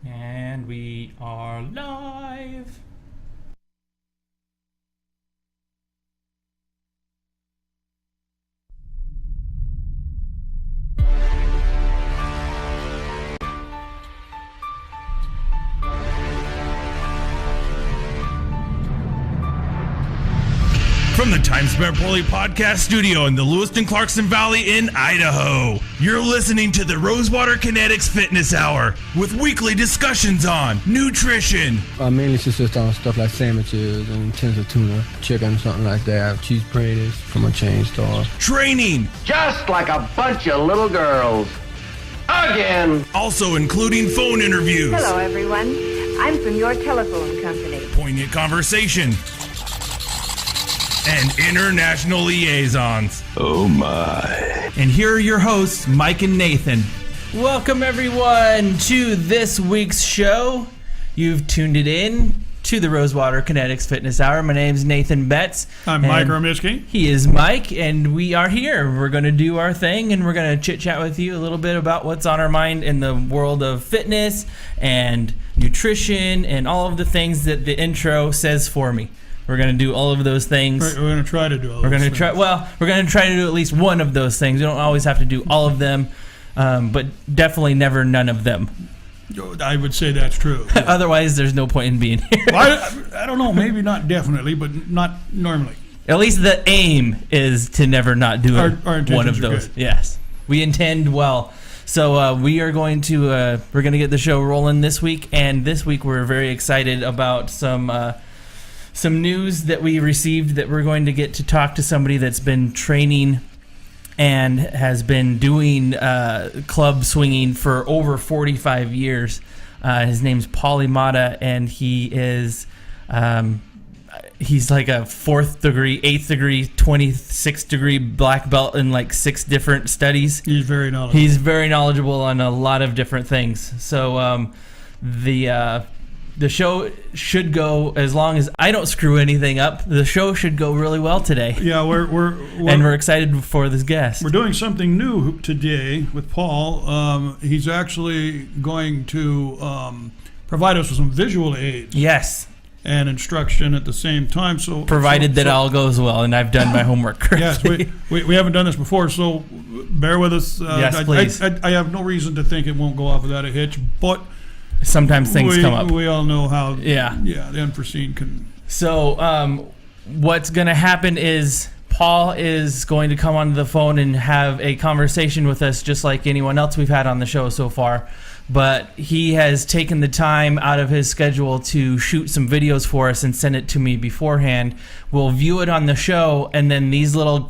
And we are live. From the Time Spent Poorly podcast studio in the Lewiston-Clarkson Valley in Idaho, you're listening to the Rosewater Kinetics Fitness Hour with weekly discussions on nutrition. Mainly consist on stuff like sandwiches and tins of tuna, chicken, something like that, cheese grater's from a chain store. Training. Just like a bunch of little girls. Again. Also including phone interviews. Hello, everyone. I'm from your telephone company. Poignant conversation. And international liaisons. Oh my. And here are your hosts, Mike and Nathan. Welcome, everyone, to this week's show. You've tuned it in to the Rosewater Kinetics Fitness Hour. My name's Nathan Betts. I'm Mike Romischke. He is Mike, and we are here. We're going to do our thing, and we're going to chit-chat with you a little bit about what's on our mind in the world of fitness and nutrition and all of the things that the intro says for me. We're going to do all of those things. We're going to try to do all We're those going to things. we're going to try to do at least one of those things. We don't always have to do all of them, but definitely never none of them. I would say that's true. Otherwise, there's no point in being here. Well, I don't know. Maybe not definitely, but not normally. At least the aim is to never not do Our intentions one of are those. good. Yes, we intend well. So we are going to we're going to get the show rolling this week, and this week we're very excited about some news that we received that we're going to get to talk to somebody that's been training and has been doing club swinging for over 45 years. His name's Paul Imada, and he is he's like a 4th degree, 8th degree, 26th degree black belt in like 6 different studies. He's very knowledgeable. He's very knowledgeable on a lot of different things. So the show should go, as long as I don't screw anything up, the show should go really well today. Yeah, we're excited for this guest. We're doing something new today with Paul. He's actually going to provide us with some visual aids. Yes, and instruction at the same time. So provided that all goes well and I've done my homework correctly. Yes, we haven't done this before, so bear with us. Yes, please. I have no reason to think it won't go off without a hitch, but sometimes things come up. We all know how. Yeah, the unforeseen can. So what's going to happen is Paul is going to come onto the phone and have a conversation with us, just like anyone else we've had on the show so far. But he has taken the time out of his schedule to shoot some videos for us and send it to me beforehand. We'll view it on the show, and then these little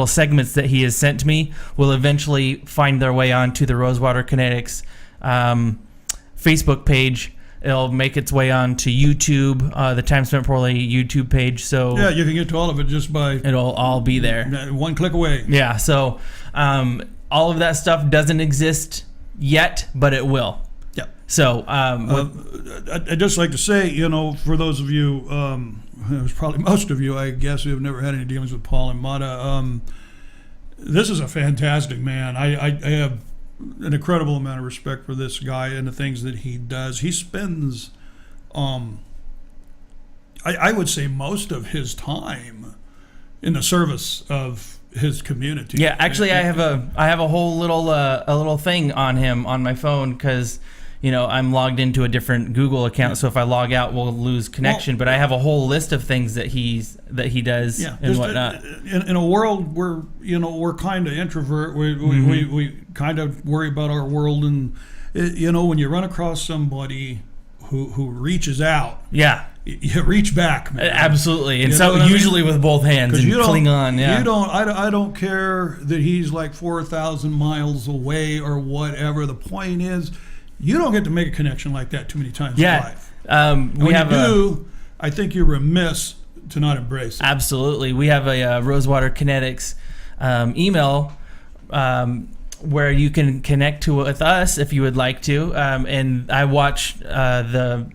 segments that he has sent to me will eventually find their way onto the Rosewater Kinetics Facebook page. It'll make its way onto YouTube, the Time Spent Poorly YouTube page. So yeah, you can get to all of it just by it'll all be there, one click away. Yeah. So all of that stuff doesn't exist yet, but it will. Yeah. So I'd just like to say, for those of you, there's probably most of you, I guess, who have never had any dealings with Paul Imada, this is a fantastic man. I have an incredible amount of respect for this guy and the things that he does. He spends, I would say, most of his time in the service of his community. Yeah, actually, I have a whole little thing on him on my phone because I'm logged into a different Google account. So if I log out, we'll lose connection. But I have a whole list of things that he does and whatnot. In a world where we're kind of introvert, we kind of worry about our world, and when you run across somebody who reaches out, yeah, you reach back, man. Absolutely, and so usually with both hands and cling on. Yeah, I don't care that he's like 4,000 miles away or whatever. The point is, you don't get to make a connection like that too many times in life. I think you're remiss to not embrace it. Absolutely, we have a Rosewater Kinetics email. Where you can connect with us if you would like to, and I watch the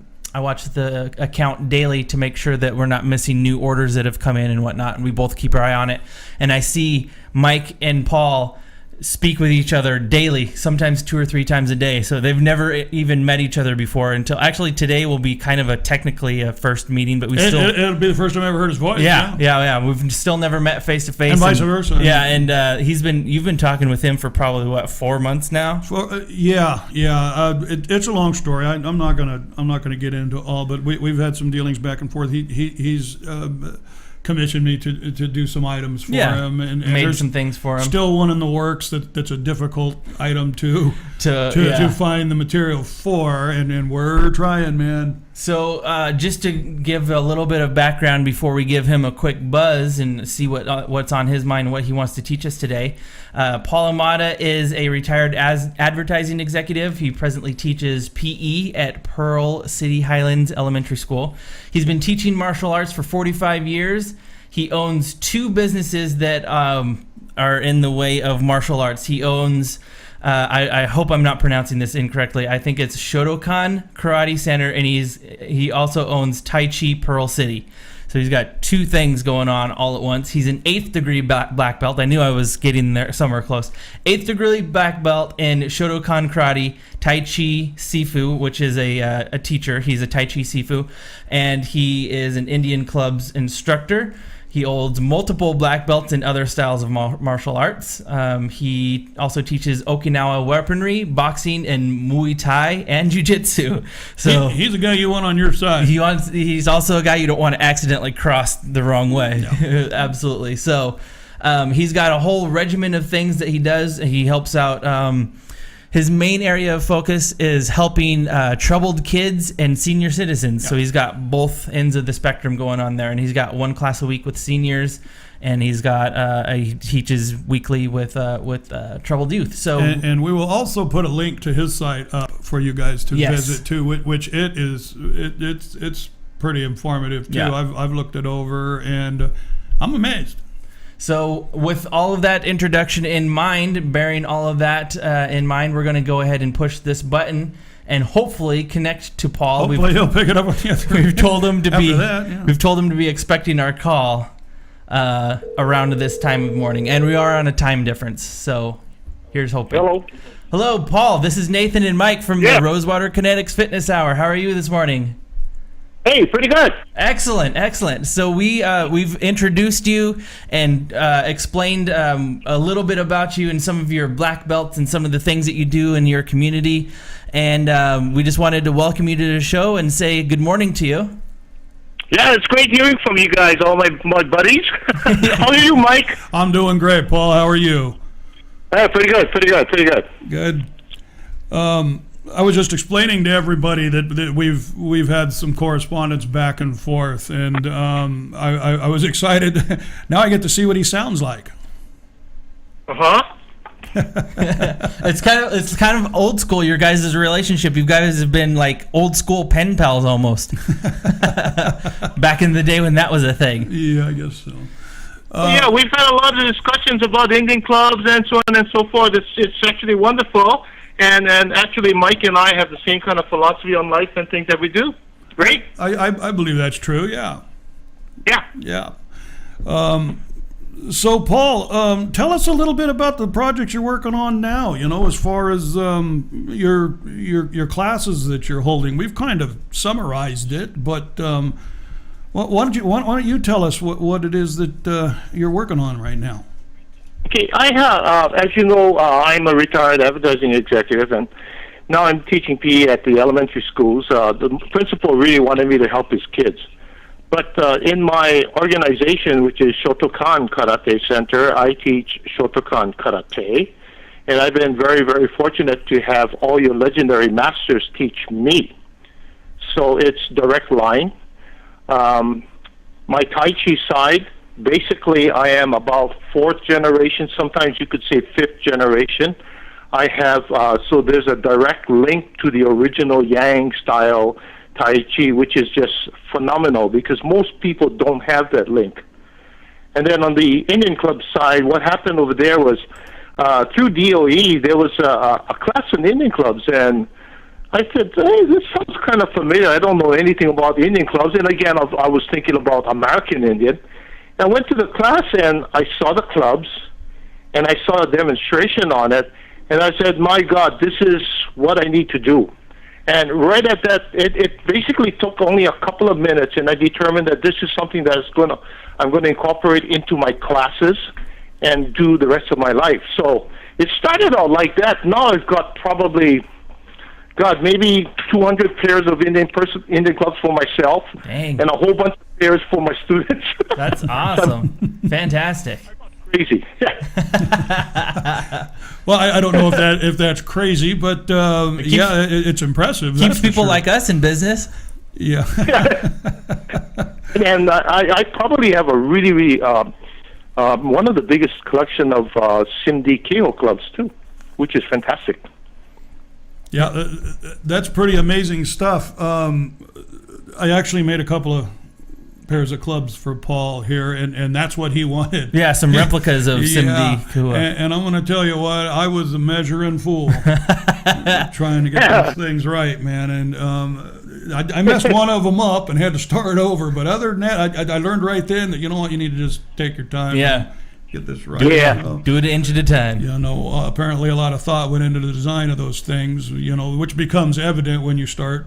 account daily to make sure that we're not missing new orders that have come in and whatnot, and we both keep our eye on it. And I see Mike and Paul speak with each other daily, sometimes 2 or 3 times a day. So they've never even met each other before until actually today will be kind of technically a first meeting, but it'll be the first time I ever heard his voice. Yeah. We've still never met face to face, and vice versa. Yeah, and you've been talking with him for probably 4 months now. It's a long story. I'm not gonna get into all, but we've had some dealings back and forth. He's commissioned me to do some items for him, and made some things for him. Still one in the works that's a difficult item to find the material for, and we're trying, man. So just to give a little bit of background before we give him a quick buzz and see what's on his mind, what he wants to teach us today. Paul Amata is a retired advertising executive. He presently teaches PE at Pearl City Highlands Elementary School. He's been teaching martial arts for 45 years. He owns 2 businesses that are in the way of martial arts. He owns... I hope I'm not pronouncing this incorrectly. I think it's Shotokan Karate Center, and he also owns Tai Chi Pearl City. So he's got 2 things going on all at once. He's an 8th degree black belt. I knew I was getting there somewhere close. 8th degree black belt in Shotokan Karate, Tai Chi Sifu, which is a teacher. He's a Tai Chi Sifu, and he is an Indian clubs instructor. He holds multiple black belts in other styles of martial arts. He also teaches Okinawa weaponry, boxing, and Muay Thai and Jiu-Jitsu. So he's a guy you want on your side. He's also a guy you don't want to accidentally cross the wrong way. No. Absolutely. So he's got a whole regimen of things that he does. He helps out. His main area of focus is helping troubled kids and senior citizens. Yeah. So he's got both ends of the spectrum going on there, and he's got 1 class a week with seniors, and he's got he teaches weekly with troubled youth. So and we will also put a link to his site for you guys to visit too, which it's pretty informative too. Yeah. I've looked it over, and I'm amazed. So with all of that introduction in mind, bearing all of that in mind, we're going to go ahead and push this button and hopefully connect to Paul. Hopefully he'll pick it up. We've told him to We've told him to be expecting our call around this time of morning, and we are on a time difference. So here's hoping. Hello, Paul. This is Nathan and Mike from the Rosewater Kinetics Fitness Hour. How are you this morning? Hey, pretty good. Excellent. So we've introduced you and explained a little bit about you and some of your black belts and some of the things that you do in your community. And we just wanted to welcome you to the show and say good morning to you. Yeah, it's great hearing from you guys, all my buddies. How are you, Mike? I'm doing great, Paul. How are you? Pretty good. Good. I was just explaining to everybody that we've had some correspondence back and forth, and I was excited. Now I get to see what he sounds like. It's kind of old school, your guys' relationship. You guys have been like old school pen pals almost. Back in the day when that was a thing. Yeah, I guess so. Yeah, we've had a lot of discussions about Indian clubs and so on and so forth. It's actually wonderful. And actually, Mike and I have the same kind of philosophy on life and things that we do. Great. I believe that's true, yeah. Yeah. So, Paul, tell us a little bit about the projects you're working on now, as far as your classes that you're holding. We've kind of summarized it, but why don't you tell us what it is that you're working on right now? Okay, I have, as you know, I'm a retired advertising executive, and now I'm teaching PE at the elementary schools. The principal really wanted me to help his kids. But in my organization, which is Shotokan Karate Center, I teach Shotokan Karate, and I've been very, very fortunate to have all your legendary masters teach me. So it's direct line. My Tai Chi side, basically, I am about 4th generation, sometimes you could say 5th generation. I have, so there's a direct link to the original Yang style Tai Chi, which is just phenomenal because most people don't have that link. And then on the Indian club side, what happened over there was through DOE, there was a class in Indian clubs, and I said, hey, this sounds kind of familiar. I don't know anything about Indian clubs. And again, I was thinking about American Indian. I went to the class and I saw the clubs, and I saw a demonstration on it, and I said, my God, this is what I need to do. And right at that, it basically took only a couple of minutes, and I determined that this is something that I'm going to incorporate into my classes and do the rest of my life. So it started out like that. Now I've got probably, maybe 200 pairs of Indian clubs for myself. Dang. And a whole bunch of pairs for my students. That's awesome. Fantastic. Crazy. Well, I don't know if that's crazy, but it's impressive. Keeps people like us in business. Yeah. And I probably have a really, really one of the biggest collection of SIMD KO clubs too, which is fantastic. Yeah, that's pretty amazing stuff. I actually made a couple of pairs of clubs for Paul here, and that's what he wanted. Yeah, some replicas of SIMD. Cool. And I'm going to tell you what, I was a measuring fool trying to get those things right, man. And I messed one of them up and had to start over. But other than that, I learned right then that, you know what, you need to just take your time. Yeah. Get this right. Yeah. Do it an inch at a time. You know, apparently a lot of thought went into the design of those things, you know, which becomes evident when you start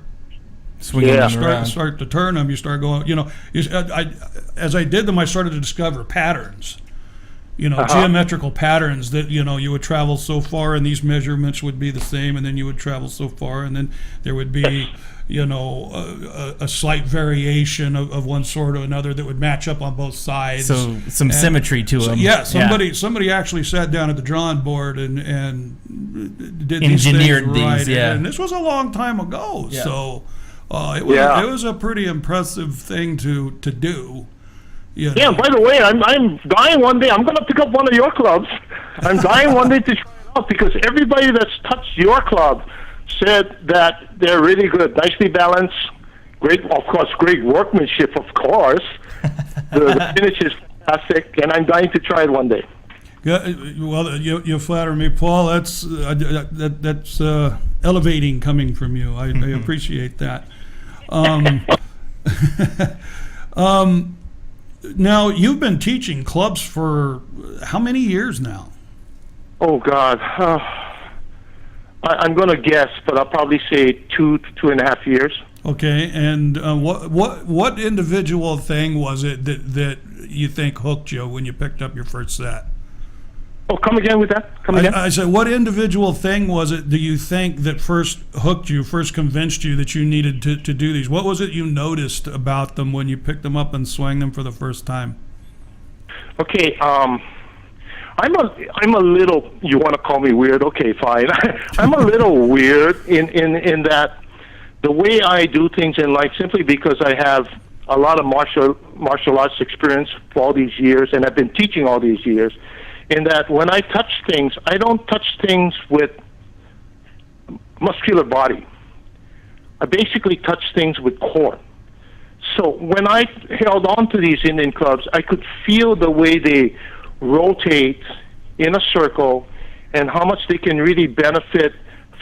swinging them around. Start to turn them. You start going, you know, as I did them, I started to discover patterns, you know, geometrical patterns that, you know, you would travel so far and these measurements would be the same, and then you would travel so far and then there would be, you know, a slight variation of one sort or another that would match up on both sides. So some symmetry to them. Yeah, somebody actually sat down at the drawing board and did engineered these things right. Yeah. And this was a long time ago, yeah. so it was a pretty impressive thing to do. You know. Yeah. By the way, I'm dying one day. I'm going to pick up one of your clubs. I'm dying one day to try it out because everybody that's touched your club said that they're really good, nicely balanced, great, of course, great workmanship, of course. The finish is fantastic, and I'm dying to try it one day. Yeah, well, you flatter me, Paul. That's elevating coming from you. I appreciate that. Now, you've been teaching clubs for how many years now? Oh, God. I'm going to guess, but I'll probably say 2 to 2.5 years. Okay, and what individual thing was it that you think hooked you when you picked up your first set? Oh, come again with that? Come again? I said, what individual thing was it that you think that first hooked you, first convinced you that you needed to do these? What was it you noticed about them when you picked them up and swung them for the first time? Okay, I'm a little, you want to call me weird? Okay, fine. I'm a little weird in that the way I do things in life, simply because I have a lot of martial arts experience for all these years, and I've been teaching all these years, in that when I touch things, I don't touch things with muscular body. I basically touch things with core. So when I held on to these Indian clubs, I could feel the way they rotate in a circle and how much they can really benefit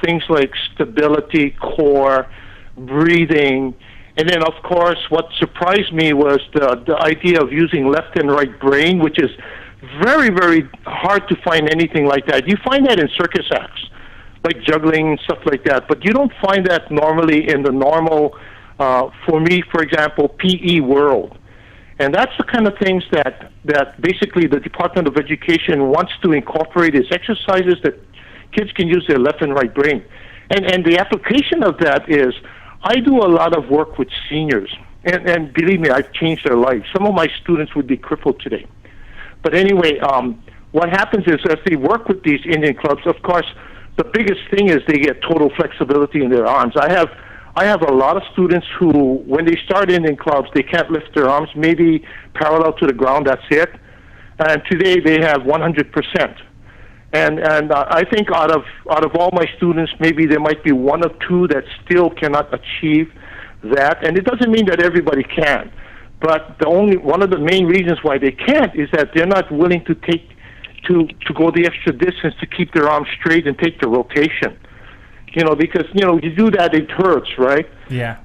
things like stability, core, breathing. And then, of course, what surprised me was the idea of using left and right brain, which is very, very hard to find anything like that. You find that in circus acts, like juggling and stuff like that, but you don't find that normally in the normal, for me, for example, PE world. And that's the kind of things that basically the Department of Education wants to incorporate as exercises that kids can use their left and right brain. And the application of that is, I do a lot of work with seniors, and believe me, I've changed their lives. Some of my students would be crippled today. But anyway, what happens is as they work with these Indian clubs, of course, the biggest thing is they get total flexibility in their arms. I have a lot of students who, when they start Indian clubs, they can't lift their arms, maybe parallel to the ground, that's it. And today they have 100%. And I think out of all my students, maybe there might be one or two that still cannot achieve that. And it doesn't mean that everybody can. But one of the main reasons why they can't is that they're not willing to go the extra distance to keep their arms straight and take the rotation. You know, because, you know, you do that, it hurts, right? Yeah.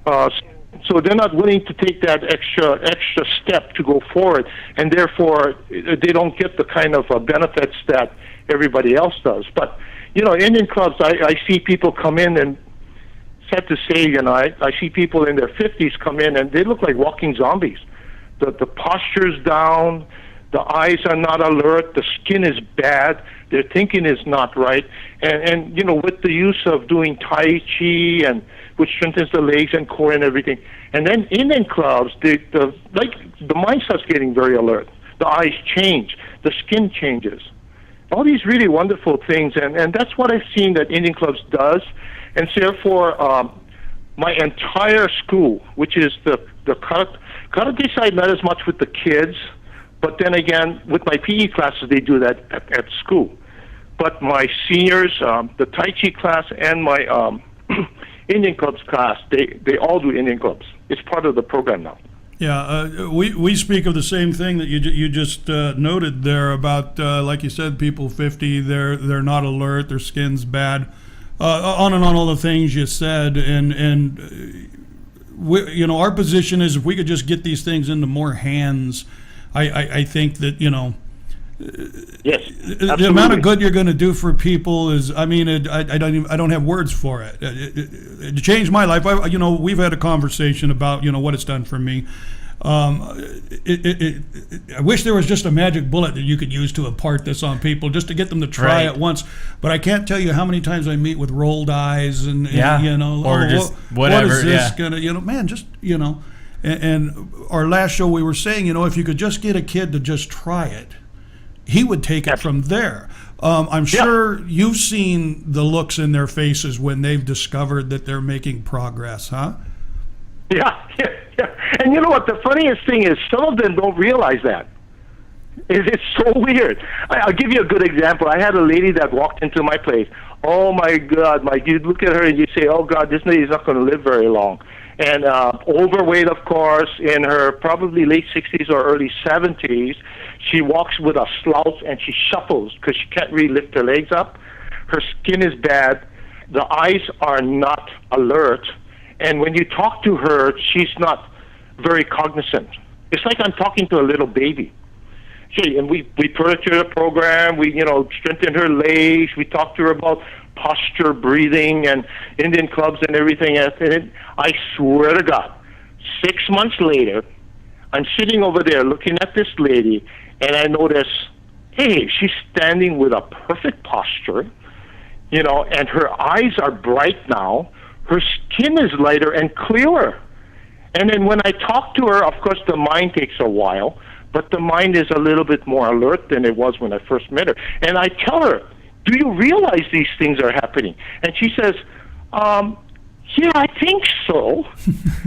So they're not willing to take that extra step to go forward, and therefore they don't get the kind of benefits that everybody else does. But Indian clubs, I see people come in, and sad to say, I see people in their 50s come in and they look like walking zombies. The posture's down, the eyes are not alert, the skin is bad, their thinking is not right, and with the use of doing Tai Chi and which strengthens the legs and core and everything. And then Indian clubs, the mind starts getting very alert. The eyes change, the skin changes. All these really wonderful things, and that's what I've seen that Indian clubs does. And so therefore, my entire school, which is the karate side, not as much with the kids, but then again, with my PE classes, they do that at school. But my seniors, the Tai Chi class and my Indian clubs class, they all do Indian clubs. It's part of the program now. Yeah, we speak of the same thing that you just noted there about, like you said, people 50, they're not alert, their skin's bad, on and on all the things you said, and we, our position is if we could just get these things into more hands, I think that yes, the amount of good you're going to do for people is, I don't have words for it. It changed my life. We've had a conversation about what it's done for me. I wish there was just a magic bullet that you could use to impart this on people, just to get them to try it once. But I can't tell you how many times I meet with rolled eyes and or just whatever. What is this gonna? Man, just And our last show we were saying, if you could just get a kid to just try it, he would take it from there. I'm sure you've seen the looks in their faces when they've discovered that they're making progress, huh? Yeah. And you know what? The funniest thing is some of them don't realize that. It's so weird. I'll give you a good example. I had a lady that walked into my place. Oh, my God. You'd look at her and you'd say, oh, God, this lady's not going to live very long. And overweight, of course, in her probably late 60s or early 70s. She walks with a slouch and she shuffles because she can't really lift her legs up. Her skin is bad. The eyes are not alert. And when you talk to her, she's not very cognizant. It's like I'm talking to a little baby. And we put her through the program. We, strengthen her legs. We talk to her about posture, breathing, and Indian clubs and everything else. And I swear to God, 6 months later, I'm sitting over there looking at this lady, and I notice, hey, she's standing with a perfect posture, and her eyes are bright now. Her skin is lighter and clearer. And then when I talk to her, of course, the mind takes a while, but the mind is a little bit more alert than it was when I first met her. And I tell her, do you realize these things are happening? And she says, yeah, I think so.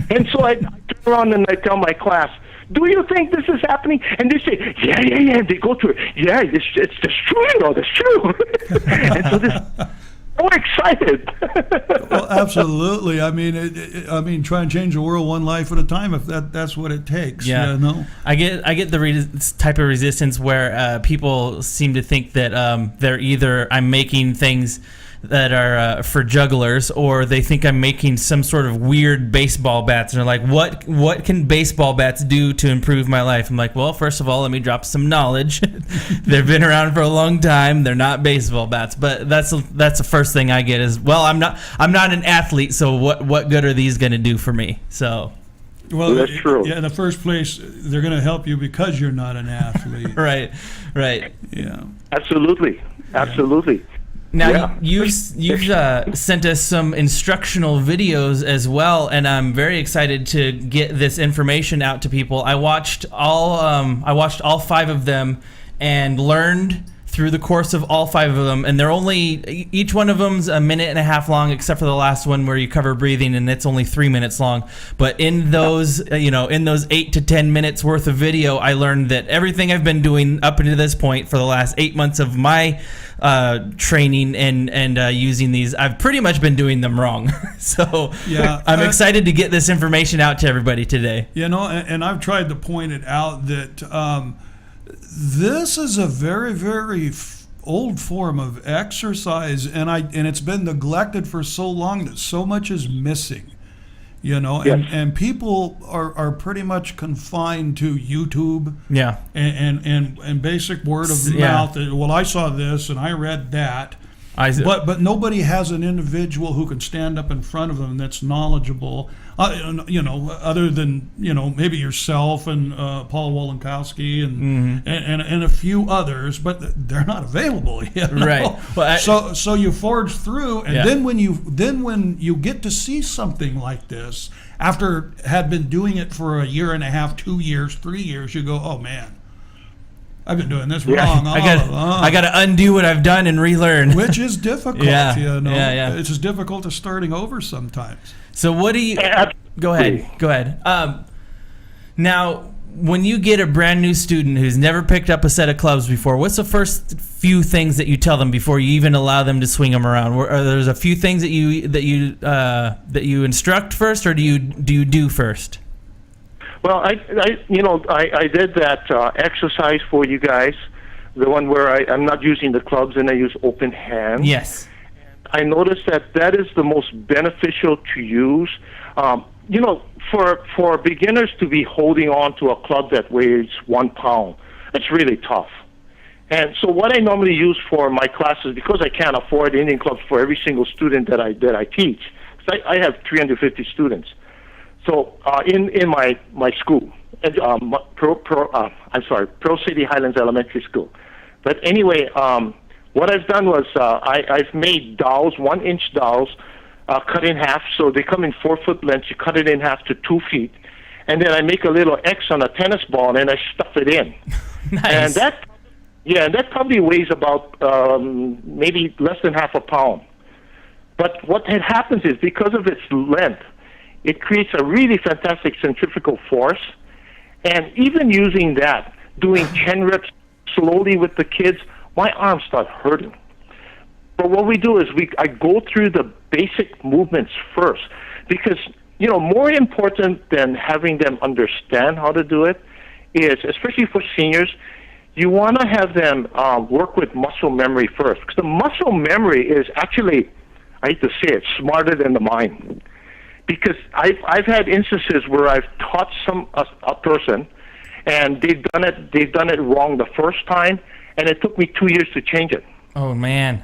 And so I turn around and I tell my class, do you think this is happening? And they say, yeah. And they go to it. Yeah, it's true, that's true. And so this... so excited. Well, absolutely. I mean, try and change the world one life at a time if that's what it takes. Yeah. I get the type of resistance where people seem to think that they're either I'm making things that are for jugglers, or they think I'm making some sort of weird baseball bats, and they're like, what can baseball bats do to improve my life? I'm like, well, first of all, let me drop some knowledge. They've been around for a long time. They're not baseball bats. But that's the first thing I get is, well, I'm not an athlete, so what good are these going to do for me? So well, that's true. Yeah, in the first place, they're going to help you because you're not an athlete. Right. Yeah. Absolutely. Now, you've sent us some instructional videos as well, and I'm very excited to get this information out to people. I watched all 5 of them and learned through the course of all 5 of them, and each one of them's a minute and a half long, except for the last one where you cover breathing, and it's only 3 minutes long. But in those, in those 8 to 10 minutes worth of video, I learned that everything I've been doing up until this point for the last 8 months of my training and using these, I've pretty much been doing them wrong. So yeah, I'm excited to get this information out to everybody today. And I've tried to point it out that this is a very, very old form of exercise, and it's been neglected for so long that so much is missing. and people are pretty much confined to YouTube Yeah. and basic word of mouth. Well, I saw this and I read that. But nobody has an individual who can stand up in front of them that's knowledgeable, other than maybe yourself and Paul Wolonkowski and a few others, but they're not available. Right. Well, so you forge through, and then when you get to see something like this after had been doing it for a year and a half, 2 years, 3 years, you go, oh man, I've been doing this wrong. I got to undo what I've done and relearn. Which is difficult, Yeah. It's as difficult as starting over sometimes. So what do you... Go ahead. Now, when you get a brand new student who's never picked up a set of clubs before, what's the first few things that you tell them before you even allow them to swing them around? There's a few things that you instruct first, or do you do first? Well, I did that exercise for you guys, the one where I'm not using the clubs and I use open hands. Yes. I noticed that is the most beneficial to use. For beginners to be holding on to a club that weighs 1 pound, it's really tough. And so what I normally use for my classes, because I can't afford Indian clubs for every single student that I teach, because I have 350 students. So in my school, Pro City Highlands Elementary School. But anyway, what I've done was I've made dowels, 1-inch dowels, cut in half, so they come in 4-foot lengths. You cut it in half to 2 feet, and then I make a little X on a tennis ball, and I stuff it in. Nice. And that probably weighs about maybe less than half a pound. But what happens is, because of its length, it creates a really fantastic centrifugal force. And even using that, doing 10 reps slowly with the kids, my arms start hurting. But what we do is I go through the basic movements first, because more important than having them understand how to do it is, especially for seniors, you want to have them work with muscle memory first, because the muscle memory is actually, I hate to say it, smarter than the mind. Because I've had instances where I've taught a person, and they've done it wrong the first time, and it took me 2 years to change it. Oh man.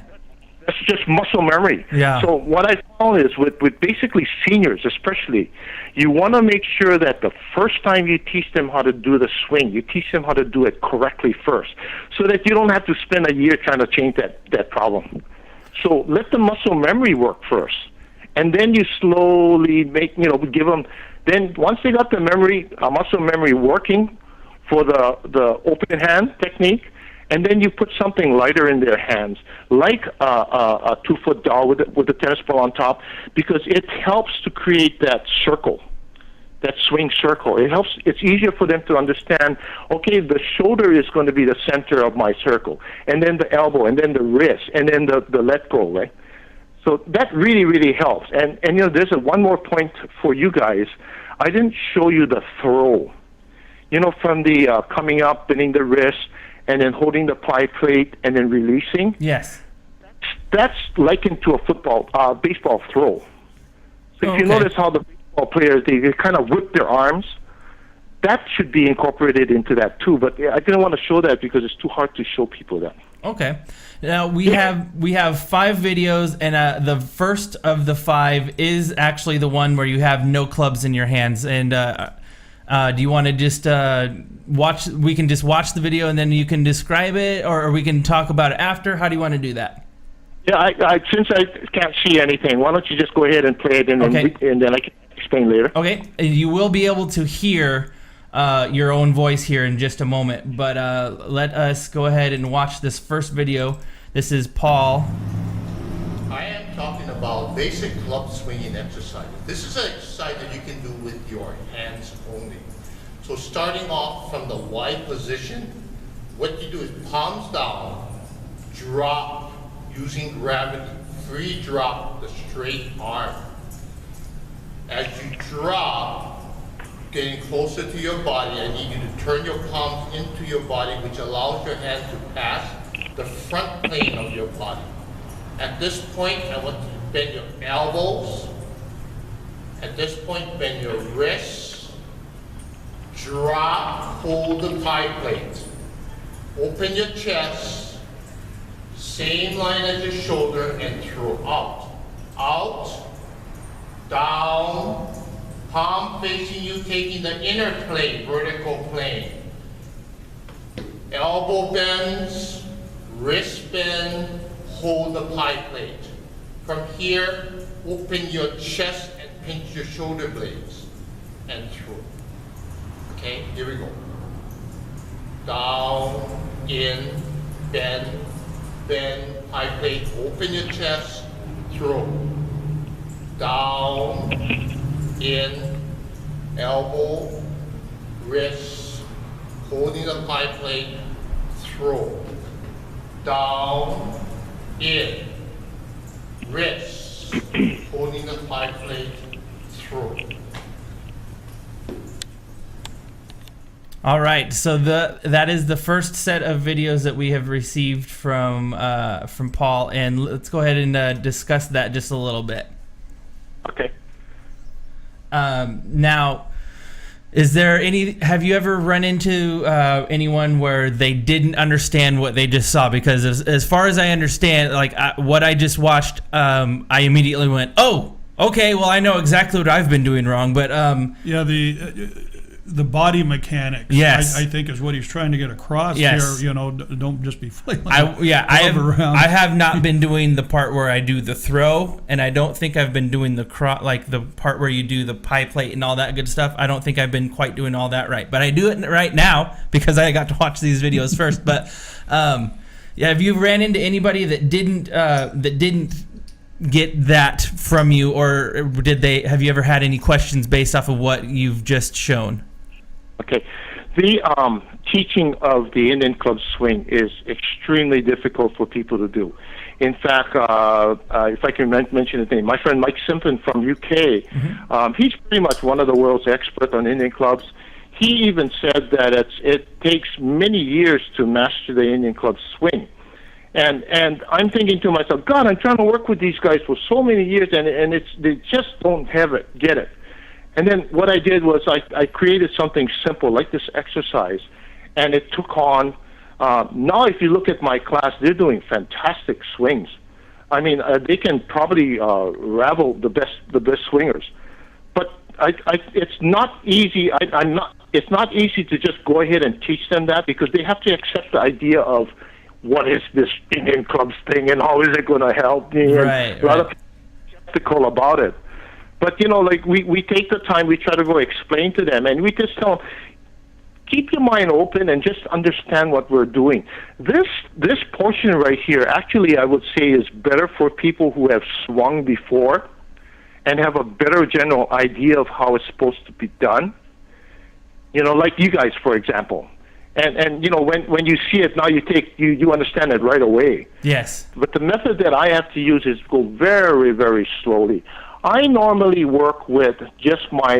That's just muscle memory. Yeah. So what I found is with basically seniors especially, you want to make sure that the first time you teach them how to do the swing, you teach them how to do it correctly first, so that you don't have to spend a year trying to change that problem. So let the muscle memory work first. And then you slowly give them. Then once they got the muscle memory working for the open hand technique, and then you put something lighter in their hands, like a 2-foot dowel with the tennis ball on top, because it helps to create that circle, that swing circle. It helps. It's easier for them to understand. Okay, the shoulder is going to be the center of my circle, and then the elbow, and then the wrist, and then the let go, right? So that really, really helps. And there's one more point for you guys. I didn't show you the throw. From the coming up, bending the wrist, and then holding the ply plate, and then releasing. Yes. That's likened to a baseball throw. So if you notice how the baseball players, they kind of whip their arms, that should be incorporated into that too. But I didn't want to show that because it's too hard to show people that. Okay. Now we have 5 videos, and the first of the 5 is actually the one where you have no clubs in your hands. And do you want to just watch? We can just watch the video and then you can describe it, or we can talk about it after. How do you want to do that? Yeah, since I can't see anything, why don't you just go ahead and play it, and then I can explain later. Okay. You will be able to hear your own voice here in just a moment, but let us go ahead and watch this first video. This is Paul. I am talking about basic club swinging exercises. This is an exercise that you can do with your hands only. So starting off from the wide position, what you do is palms down, drop using gravity, free drop the straight arm. As you drop, getting closer to your body, I need you to turn your palms into your body, which allows your hand to pass the front plane of your body. At this point, I want you to bend your elbows, At this point, bend your wrists, drop, hold the pie plate. Open your chest, same line as your shoulder, and throw out. Out, down, palm facing you, taking the inner plane, vertical plane. Elbow bends, wrist bend, hold the pie plate. From here, open your chest and pinch your shoulder blades and through. Okay, here we go. Down, in, bend, pie plate, open your chest, throw. Down, in, elbow, wrist, holding the pie plate, throw. Down, in, wrist, holding the pie plate, throw. All right, so that is the first set of videos that we have received from Paul, and let's go ahead and discuss that just a little bit. Okay. Now, have you ever run into anyone where they didn't understand what they just saw? Because as far as I understand, what I just watched, I immediately went, "Oh, okay, well I know exactly what I've been doing wrong." But yeah, the body mechanics, yes, I think is what he's trying to get across yes. here. Don't just be flailing. I have not been doing the part where I do the throw, and I don't think I've been doing the part where you do the pie plate and all that good stuff. I don't think I've been quite doing all that right, but I do it right now because I got to watch these videos first. But have you ran into anybody that didn't get that from you, or have you ever had any questions based off of what you've just shown? Okay. The teaching of the Indian club swing is extremely difficult for people to do. In fact, if I can mention his name, my friend Mike Simpson from UK, he's pretty much one of the world's experts on Indian clubs. He even said that it takes many years to master the Indian club swing. And I'm thinking to myself, God, I'm trying to work with these guys for so many years, and they just don't get it. And then what I did was I created something simple like this exercise, and it took on. Now, if you look at my class, they're doing fantastic swings. I mean, they can probably rival the best swingers. But it's not easy. It's not easy to just go ahead and teach them that, because they have to accept the idea of what is this Indian clubs thing and how is it going to help me? Right, a lot of people are skeptical about it. But, we take the time, we try to go explain to them, and we just tell them, keep your mind open and just understand what we're doing. This portion right here, actually, I would say is better for people who have swung before and have a better general idea of how it's supposed to be done. Like you guys, for example. And when you see it now, you understand it right away. Yes. But the method that I have to use is go very, very slowly. I normally work with just my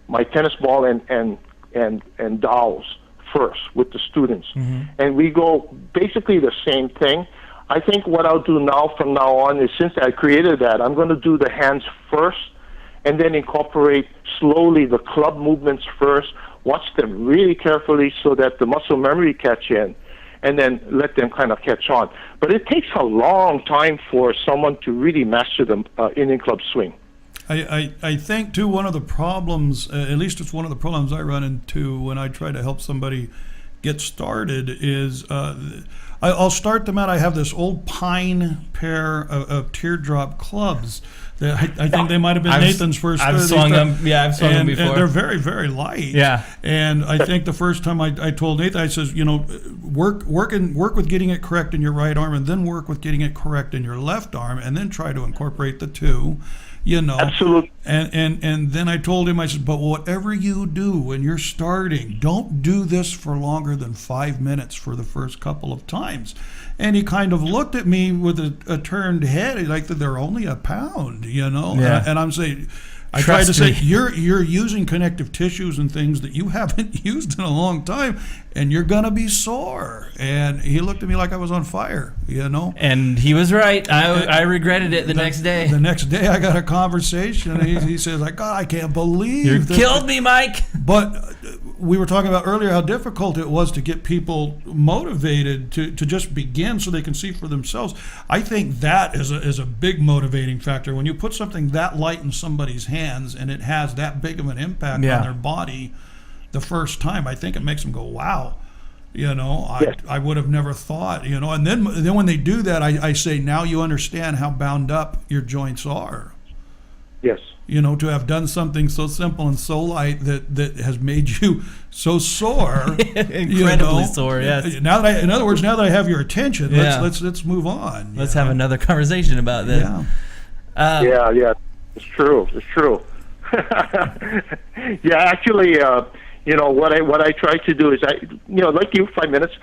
my tennis ball and dowels first with the students, and we go basically the same thing. I think what I'll do from now on is, since I created that, I'm going to do the hands first, and then incorporate slowly the club movements first. Watch them really carefully so that the muscle memory catch in, and then let them kind of catch on. But it takes a long time for someone to really master the Indian club swing. I think, too, one of the problems, at least it's one of the problems I run into when I try to help somebody get started, is I'll start them out. I have this old pine pair of teardrop clubs that I think they might have been Nathan's first. I've swung them. Yeah, I've swung them before. And they're very, very light. Yeah. And I think the first time I told Nathan, I says, work with getting it correct in your right arm, and then work with getting it correct in your left arm, and then try to incorporate the two. Absolutely. And then I told him, I said, but whatever you do when you're starting, don't do this for longer than 5 minutes for the first couple of times. And he kind of looked at me with a turned head, like they're only a pound, Yeah. And I'm saying, I tried to Trust say me. you're using connective tissues and things that you haven't used in a long time, and you're gonna be sore. And he looked at me like I was on fire, you know. And he was right. I regretted it the next day. The next day, I got a conversation. And he says, "Like, God, I can't believe You that." killed me, Mike. But we were talking about earlier how difficult it was to get people motivated to just begin so they can see for themselves. I think that is a big motivating factor. When you put something that light in somebody's hands and it has that big of an impact Yeah. on their body the first time, I think it makes them go, wow. You know, I would have never thought, you know. And then when they do that, I say, now you understand how bound up your joints are. Yes. You know, to have done something so simple and so light that has made you so sore, Incredibly sore. Yes. in other words, now that I have your attention, Yeah. let's move on. Let's have another conversation about this. Yeah. Yeah, it's true. It's true. Yeah, actually, you know, what I try to do is like you, 5 minutes.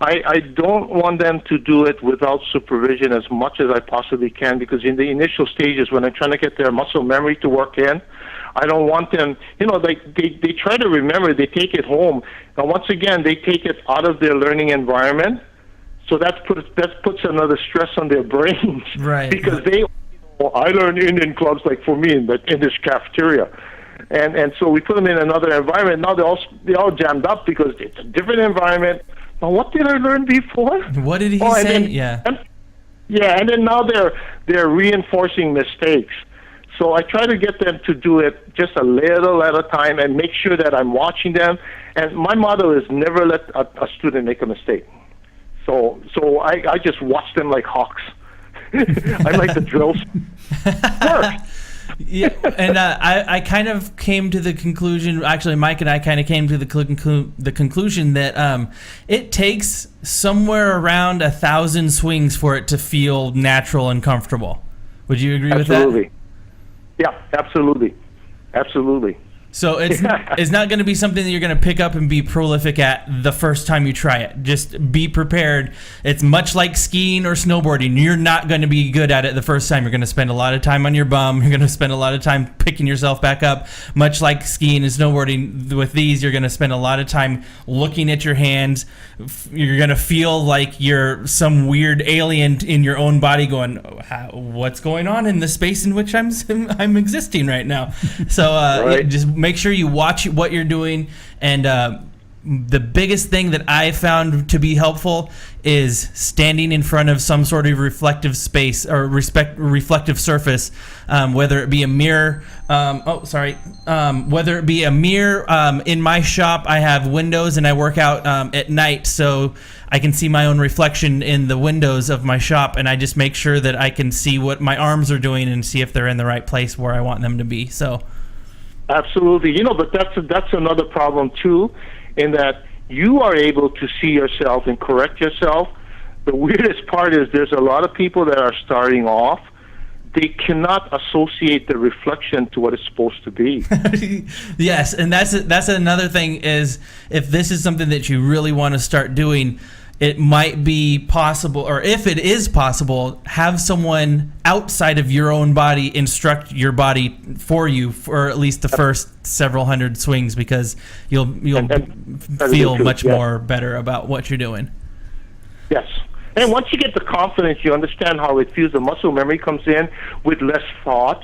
I don't want them to do it without supervision as much as I possibly can, because in the initial stages, when I'm trying to get their muscle memory to work in, I don't want them, you know, they try to remember, they take it home. And once again, they take it out of their learning environment. So that puts another stress on their brains. Right. Because I learned Indian clubs, like for me, in this cafeteria. And so we put them in another environment. Now they're all jammed up because it's a different environment. Now, what did I learn before? What did he say? And then now they're reinforcing mistakes. So I try to get them to do it just a little at a time and make sure that I'm watching them. And my motto is never let a student make a mistake. So I just watch them like hawks. I like the drills. Work. Yeah, and I kind of came to the conclusion. Actually, Mike and I kind of came to the conclusion that it takes somewhere around 1,000 swings for it to feel natural and comfortable. Would you agree with that? Absolutely. Yeah, absolutely. So it's not going to be something that you're going to pick up and be prolific at the first time you try it. Just be prepared. It's much like skiing or snowboarding. You're not going to be good at it the first time. You're going to spend a lot of time on your bum. You're going to spend a lot of time picking yourself back up. Much like skiing and snowboarding, with these, you're going to spend a lot of time looking at your hands. You're going to feel like you're some weird alien in your own body going, what's going on in the space in which I'm existing right now? So Right. just make sure you watch what you're doing. And the biggest thing that I found to be helpful is standing in front of some sort of reflective space or reflective surface, whether it be a mirror. Whether it be a mirror. In my shop, I have windows, and I work out at night, so I can see my own reflection in the windows of my shop, and I just make sure that I can see what my arms are doing and see if they're in the right place where I want them to be. So. Absolutely. You know, but that's another problem too, in that you are able to see yourself and correct yourself. The weirdest part is there's a lot of people that are starting off, they cannot associate the reflection to what it's supposed to be. Yes, and that's another thing is, if this is something that you really want to start doing, it might be possible, or if it is possible, have someone outside of your own body instruct your body for you for at least the first several hundred swings, because you'll feel much more better about what you're doing. Yes. And once you get the confidence, you understand how it feels. The muscle memory comes in with less thought.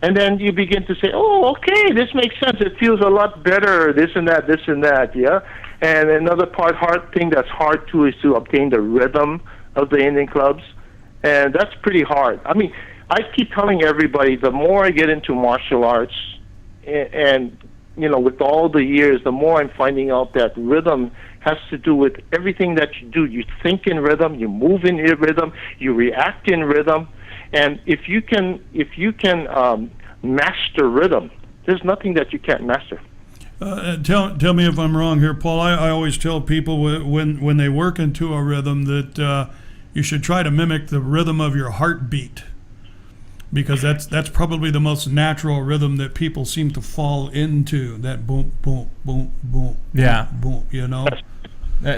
And then you begin to say, oh, okay, this makes sense. It feels a lot better, this and that, yeah? And another hard thing that's hard, too, is to obtain the rhythm of the Indian clubs. And that's pretty hard. I mean, I keep telling everybody, the more I get into martial arts, and you know, with all the years, the more I'm finding out that rhythm has to do with everything that you do. You think in rhythm, you move in rhythm, you react in rhythm. And if you can master rhythm, there's nothing that you can't master. Tell me if I'm wrong here, Paul. I always tell people when they work into a rhythm that you should try to mimic the rhythm of your heartbeat, because that's probably the most natural rhythm that people seem to fall into. That boom, boom, boom, boom, Yeah. boom. You know,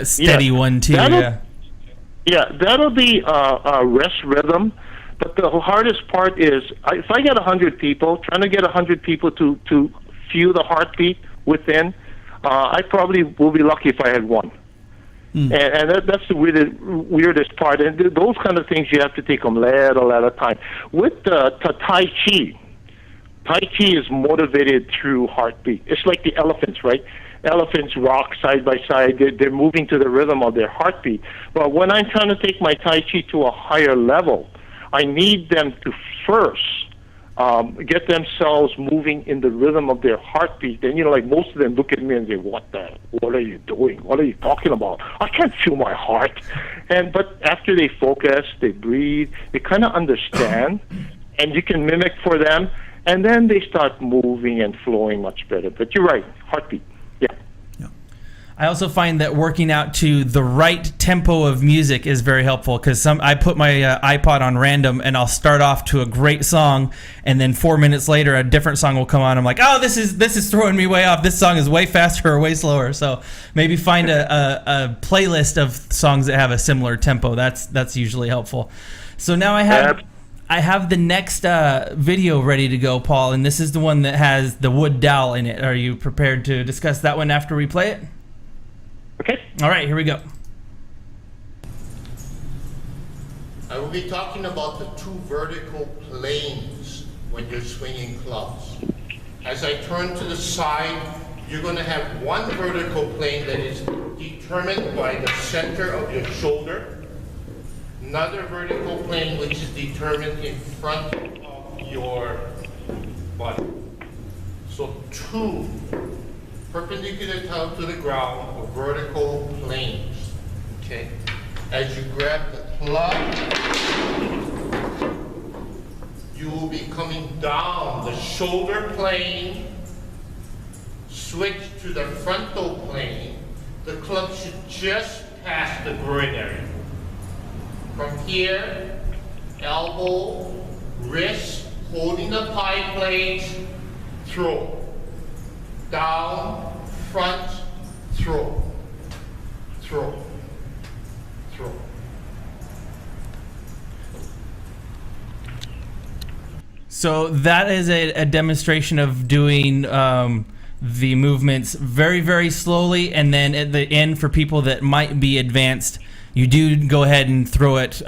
steady one too. Yeah, that'll be a rest rhythm. But the hardest part is, if I get 100 people, trying to get 100 people to feel the heartbeat within, I probably will be lucky if I had one. And that's the weirdest part. And those kind of things, you have to take them little at a time. With Tai Chi is motivated through heartbeat. It's like the elephants, right? Elephants rock side by side. They're moving to the rhythm of their heartbeat. But when I'm trying to take my Tai Chi to a higher level, I need them to first get themselves moving in the rhythm of their heartbeat. Then, like most of them look at me and say, what are you doing? What are you talking about? I can't feel my heart. But after they focus, they breathe, they kind of understand, and you can mimic for them, and then they start moving and flowing much better. But you're right, heartbeat. Yeah. I also find that working out to the right tempo of music is very helpful, because I put my iPod on random and I'll start off to a great song, and then 4 minutes later a different song will come on. I'm like, oh, this is throwing me way off. This song is way faster or way slower. So maybe find a playlist of songs that have a similar tempo. That's usually helpful. So now I have the next video ready to go, Paul, and this is the one that has the wood dowel in it. Are you prepared to discuss that one after we play it? Okay. All right, here we go. I will be talking about the two vertical planes when you're swinging clubs. As I turn to the side, you're going to have one vertical plane that is determined by the center of your shoulder, another vertical plane which is determined in front of your body. So two perpendicular to the ground or vertical planes. Okay? As you grab the club, you will be coming down the shoulder plane, switch to the frontal plane. The club should just pass the groin area. From here, elbow, wrist, holding the pie plates, throw. Down, front, throw, throw, throw. So that is a demonstration of doing the movements very, very slowly, and then at the end, for people that might be advanced, you do go ahead and throw it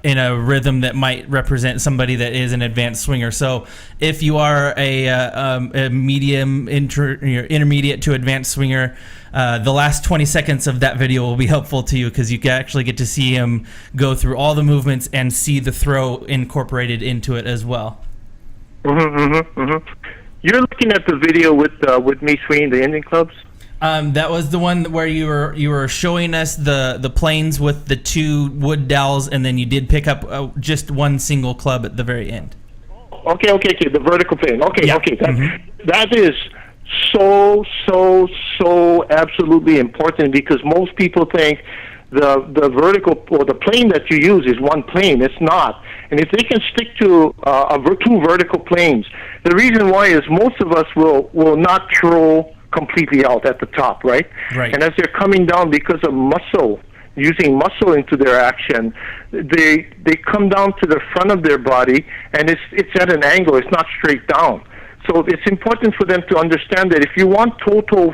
in a rhythm that might represent somebody that is an advanced swinger. So if you are a medium, intermediate to advanced swinger, the last 20 seconds of that video will be helpful to you, because you can actually get to see him go through all the movements and see the throw incorporated into it as well. You're looking at the video with me swinging the Indian clubs? That was the one where you were showing us the planes with the two wood dowels, and then you did pick up just one single club at the very end. Okay, the vertical plane. Okay. That is so absolutely important, because most people think the vertical or the plane that you use is one plane. It's not. And if they can stick to two vertical planes, the reason why is most of us will not throw completely out at the top, right? And as they're coming down, because of using muscle into their action, they come down to the front of their body, and it's at an angle. It's not straight down. So it's important for them to understand that if you want total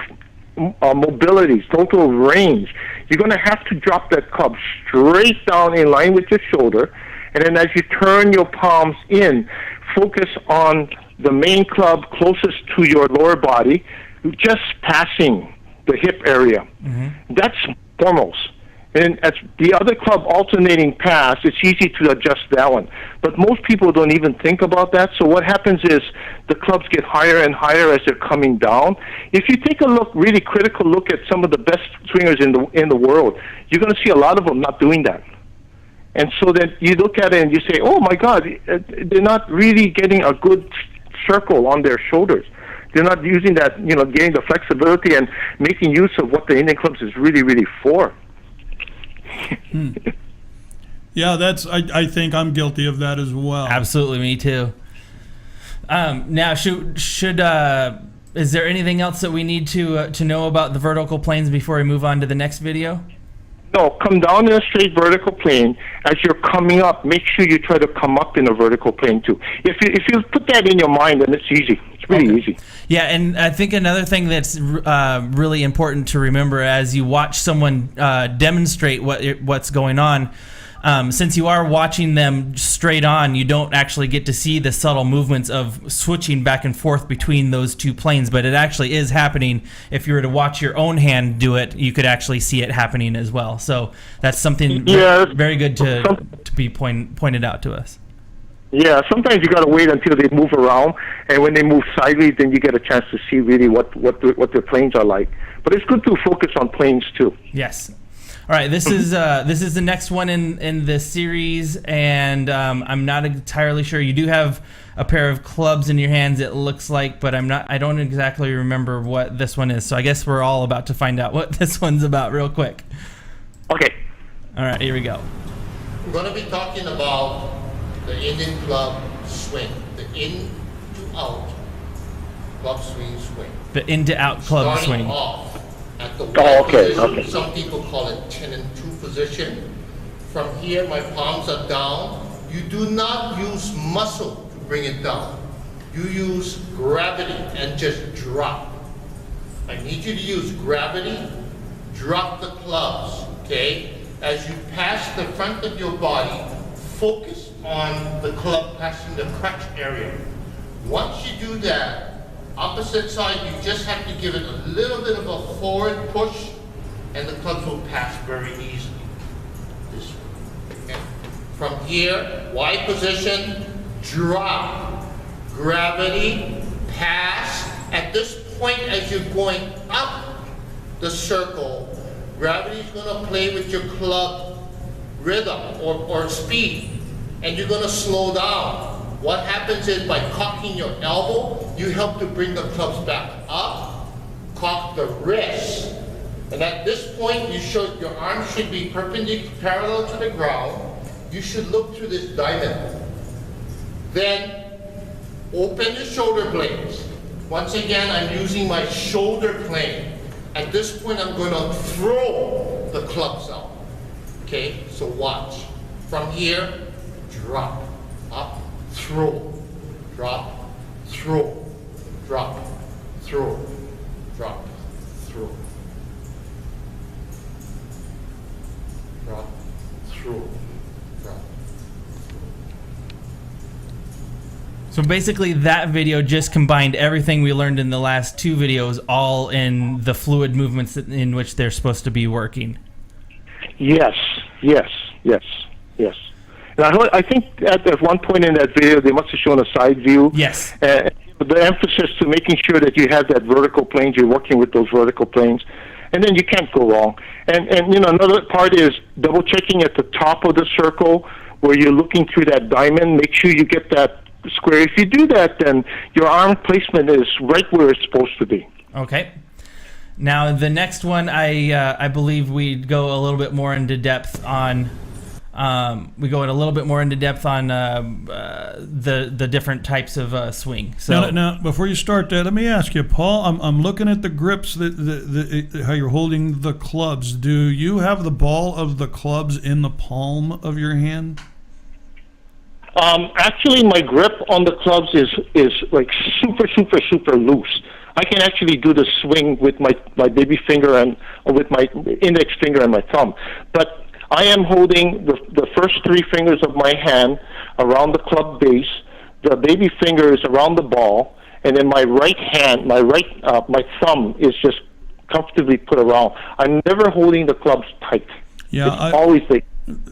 mobility, total range, you're going to have to drop that club straight down in line with your shoulder, and then as you turn your palms in, focus on the main club closest to your lower body, just passing the hip area. That's foremost. And as the other club alternating pass, it's easy to adjust that one. But most people don't even think about that. So what happens is the clubs get higher and higher as they're coming down. If you take a really critical look at some of the best swingers in the world, you're going to see a lot of them not doing that. And so then you look at it and you say, oh my God, they're not really getting a good circle on their shoulders. They're not using that, getting the flexibility and making use of what the Indian clubs is really, really for. Yeah, I think I'm guilty of that as well. Absolutely, me too. Now, is there anything else that we need to know about the vertical planes before we move on to the next video? No, come down in a straight vertical plane. As you're coming up, make sure you try to come up in a vertical plane too. If you put that in your mind, then it's easy. It's really easy. Yeah, and I think another thing that's really important to remember as you watch someone demonstrate what's going on, since you are watching them straight on, you don't actually get to see the subtle movements of switching back and forth between those two planes, but it actually is happening. If you were to watch your own hand do it, you could actually see it happening as well. So that's something very good to be pointed out to us. Yeah, sometimes you got to wait until they move around, and when they move sideways, then you get a chance to see really what the planes are like. But it's good to focus on planes too. Yes. All right, this is the next one in the series, and I'm not entirely sure. You do have a pair of clubs in your hands, it looks like, but I don't exactly remember what this one is. So I guess we're all about to find out what this one's about real quick. Okay. All right, here we go. We're going to be talking about the Indian club swing, the in to out club swing. The in to out club Starting swing. Off at the position. Okay. Some people call it 10 and 2 position. From here, my palms are down. You do not use muscle to bring it down. You use gravity and just drop. I need you to use gravity, drop the clubs, okay? As you pass the front of your body, focus on the club passing the crutch area. Once you do that, opposite side, you just have to give it a little bit of a forward push, and the clubs will pass very easily. This way. Okay. From here, Y position, drop, gravity, pass. At this point, as you're going up the circle, gravity is going to play with your club rhythm or speed, and you're going to slow down. What happens is by cocking your elbow, you help to bring the clubs back up, cock the wrist, and at this point, your arms should be parallel to the ground. You should look through this diamond. Then open the shoulder blades. Once again, I'm using my shoulder plane. At this point, I'm going to throw the clubs out. Okay, so watch. From here, drop, up, throw, drop, throw, drop, throw, drop, throw, drop, throw, drop. So basically that video just combined everything we learned in the last two videos all in the fluid movements in which they're supposed to be working. Yes. And I think at one point in that video, they must have shown a side view. Yes. The emphasis to making sure that you have that vertical planes, you're working with those vertical planes, and then you can't go wrong. And another part is double checking at the top of the circle where you're looking through that diamond. Make sure you get that square. If you do that, then your arm placement is right where it's supposed to be. Okay. Now the next one, I believe we go a little bit more into depth on. The different types of swing. So now, before you start that, let me ask you, Paul. I'm looking at the grips, how you're holding the clubs. Do you have the ball of the clubs in the palm of your hand? Actually, my grip on the clubs is like super loose. I can actually do the swing with my baby finger and with my index finger and my thumb, but I am holding the first three fingers of my hand around the club base. The baby finger is around the ball, and then my right hand, my thumb is just comfortably put around. I'm never holding the clubs tight. Yeah, it's always like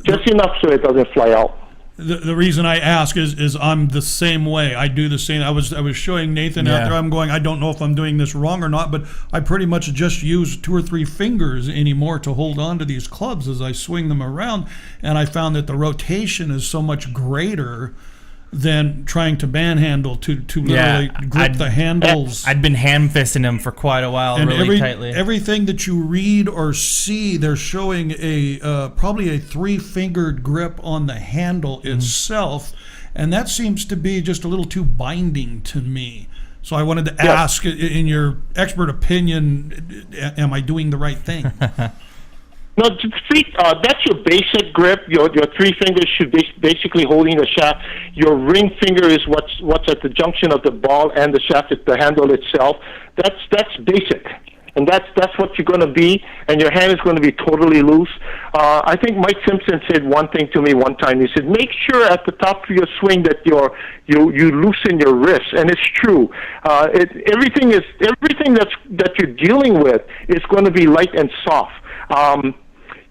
just enough so it doesn't fly out. The reason I ask is I'm the same way. I do the same. I was showing Nathan out there. I'm going, I don't know if I'm doing this wrong or not, but I pretty much just use 2 or 3 fingers anymore to hold on to these clubs as I swing them around, and I found that the rotation is so much greater than trying to manhandle to literally grip the handles. I'd been hand fisting them for quite a while, and really tightly. Everything that you read or see, they're showing probably a 3-fingered grip on the handle itself, and that seems to be just a little too binding to me. So I wanted to ask, in your expert opinion, am I doing the right thing? No, that's your basic grip. Your three fingers should be basically holding the shaft. Your ring finger is what's at the junction of the ball and the shaft, the handle itself. That's basic, and that's what you're going to be. And your hand is going to be totally loose. I think Mike Simpson said one thing to me one time. He said, "Make sure at the top of your swing that you loosen your wrists," and it's true. Everything that you're dealing with is going to be light and soft.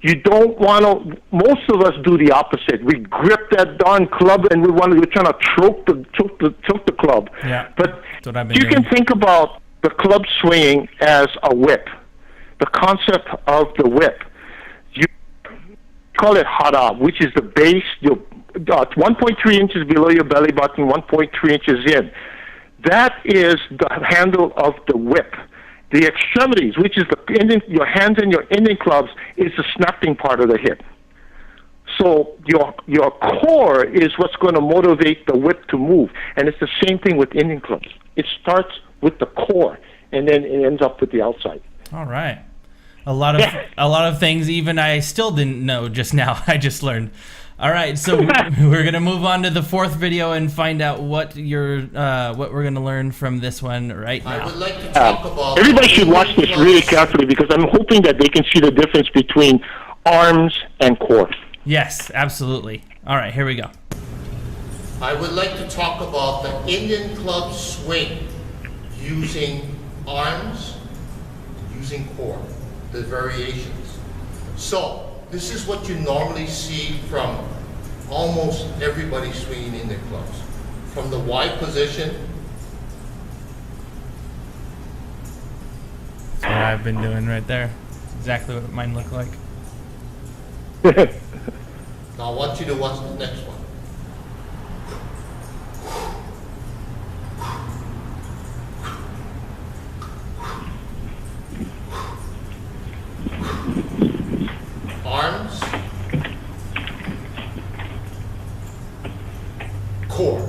You don't want to. Most of us do the opposite. We grip that darn club, and we're trying to choke the club. Yeah, but that's what I've been you doing. can think about the club swinging as a whip. The concept of the whip. You call it hara, which is the base. 1.3 inches below your belly button, 1.3 inches in. That is the handle of the whip. The extremities, which is your hands and your ending clubs, is the snapping part of the hip. So your core is what's going to motivate the whip to move, and it's the same thing with ending clubs. It starts with the core, and then it ends up with the outside. All right, a lot of things even I still didn't know just now. I just learned. All right, so we're gonna move on to the fourth video and find out what we're gonna learn from this one right now. I would like to talk about. Everybody should watch this really carefully because I'm hoping that they can see the difference between arms and core. Yes, absolutely. All right, here we go. I would like to talk about the Indian club swing using arms, using core, the variations. So. This is what you normally see from almost everybody swinging in their clubs. From the wide position. That's what I've been doing right there. Exactly what mine look like. Now I want you to watch the next one. Arms, core.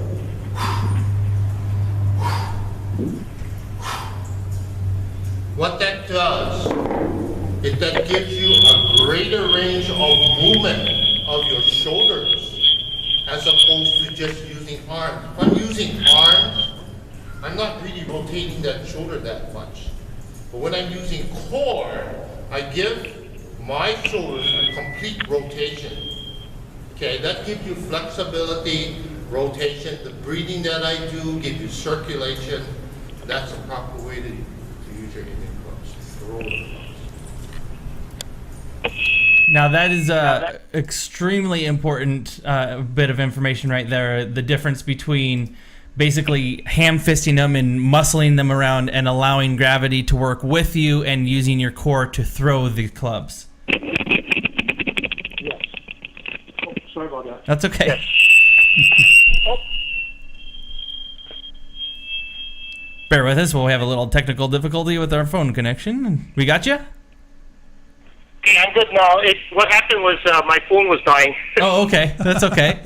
What that does, that gives you a greater range of movement of your shoulders as opposed to just using arms. If I'm using arms, I'm not really rotating that shoulder that much. But when I'm using core, I give my shoulders a complete rotation. Okay, that gives you flexibility, rotation. The breathing that I do gives you circulation. That's the proper way to use your Indian clubs, the roller clubs. Now that is a extremely important bit of information right there. The difference between basically ham-fisting them and muscling them around and allowing gravity to work with you and using your core to throw the clubs. Yes. Oh, sorry about that. That's okay. Yes. Bear with us. We'll have a little technical difficulty with our phone connection. We got you? Yeah, I'm good now. What happened was my phone was dying. Oh, okay. That's okay.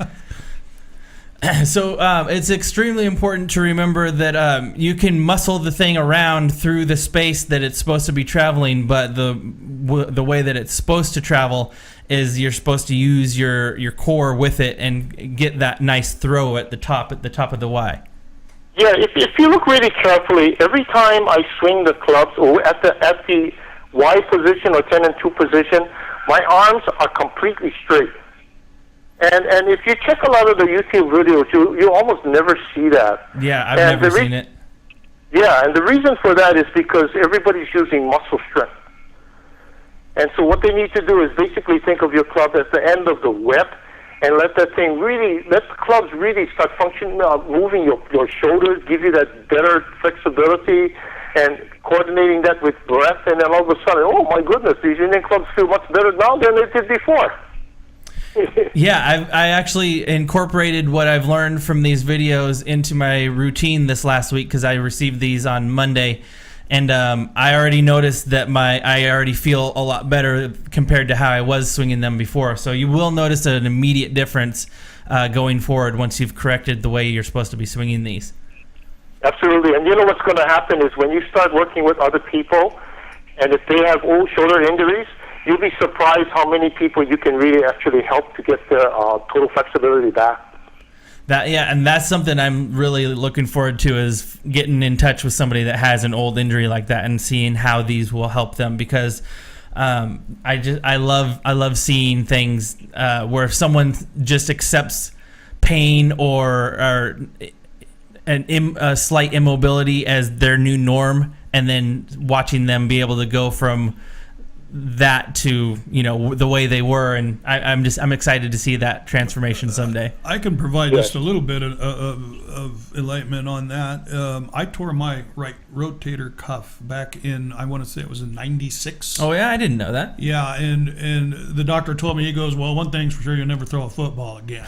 So it's extremely important to remember that you can muscle the thing around through the space that it's supposed to be traveling, but the way that it's supposed to travel is you're supposed to use your core with it and get that nice throw at the top of the Y. Yeah, if you look really carefully, every time I swing the clubs or at the Y position or 10 and 2 position, my arms are completely straight. And if you check a lot of the YouTube videos, you almost never see that. Yeah, I've never seen it. Yeah, and the reason for that is because everybody's using muscle strength. And so what they need to do is basically think of your club as the end of the whip and let the clubs really start functioning, moving your shoulders, give you that better flexibility and coordinating that with breath. And then all of a sudden, oh my goodness, these Indian clubs feel much better now than they did before. Yeah, I actually incorporated what I've learned from these videos into my routine this last week because I received these on Monday, and I already noticed that I already feel a lot better compared to how I was swinging them before. So you will notice an immediate difference going forward once you've corrected the way you're supposed to be swinging these. Absolutely, and you know what's going to happen is when you start working with other people, and if they have old shoulder injuries, you'll be surprised how many people you can really actually help to get their total flexibility back. And that's something I'm really looking forward to, is getting in touch with somebody that has an old injury like that and seeing how these will help them, because I love seeing things where if someone just accepts pain or a slight immobility as their new norm, and then watching them be able to go from that to the way they were, and I'm excited to see that transformation someday. I can provide just a little bit of enlightenment on that. I tore my right rotator cuff back in, I want to say it was in '96. Oh yeah, I didn't know that. Yeah, and the doctor told me, he goes, well, one thing's for sure, you'll never throw a football again.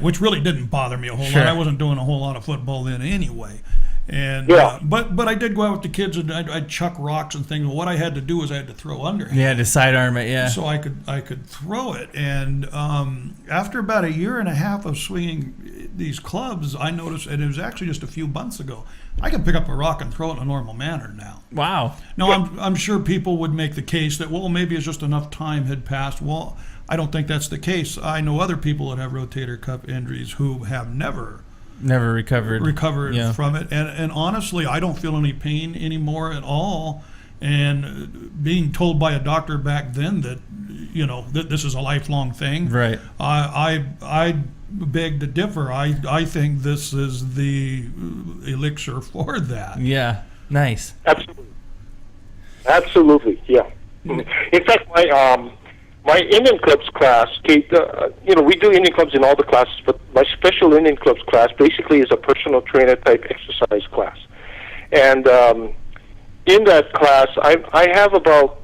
Which really didn't bother me a whole lot. I wasn't doing a whole lot of football then anyway. And but I did go out with the kids, and I'd chuck rocks and things. What I had to do was I had to throw underhand. Yeah, to sidearm it. Yeah. So I could throw it, and after about a year and a half of swinging these clubs, I noticed, and it was actually just a few months ago, I can pick up a rock and throw it in a normal manner now. Wow. Now I'm sure people would make the case that, well, maybe it's just enough time had passed. Well, I don't think that's the case. I know other people that have rotator cuff injuries who have never recovered from it, and honestly, I don't feel any pain anymore at all. And being told by a doctor back then that that this is a lifelong thing, right? I beg to differ. I think this is the elixir for that. Yeah, nice. Absolutely, yeah. In fact, my Indian clubs class, Kate, we do Indian clubs in all the classes, but my special Indian clubs class basically is a personal trainer type exercise class. And in that class, I have about,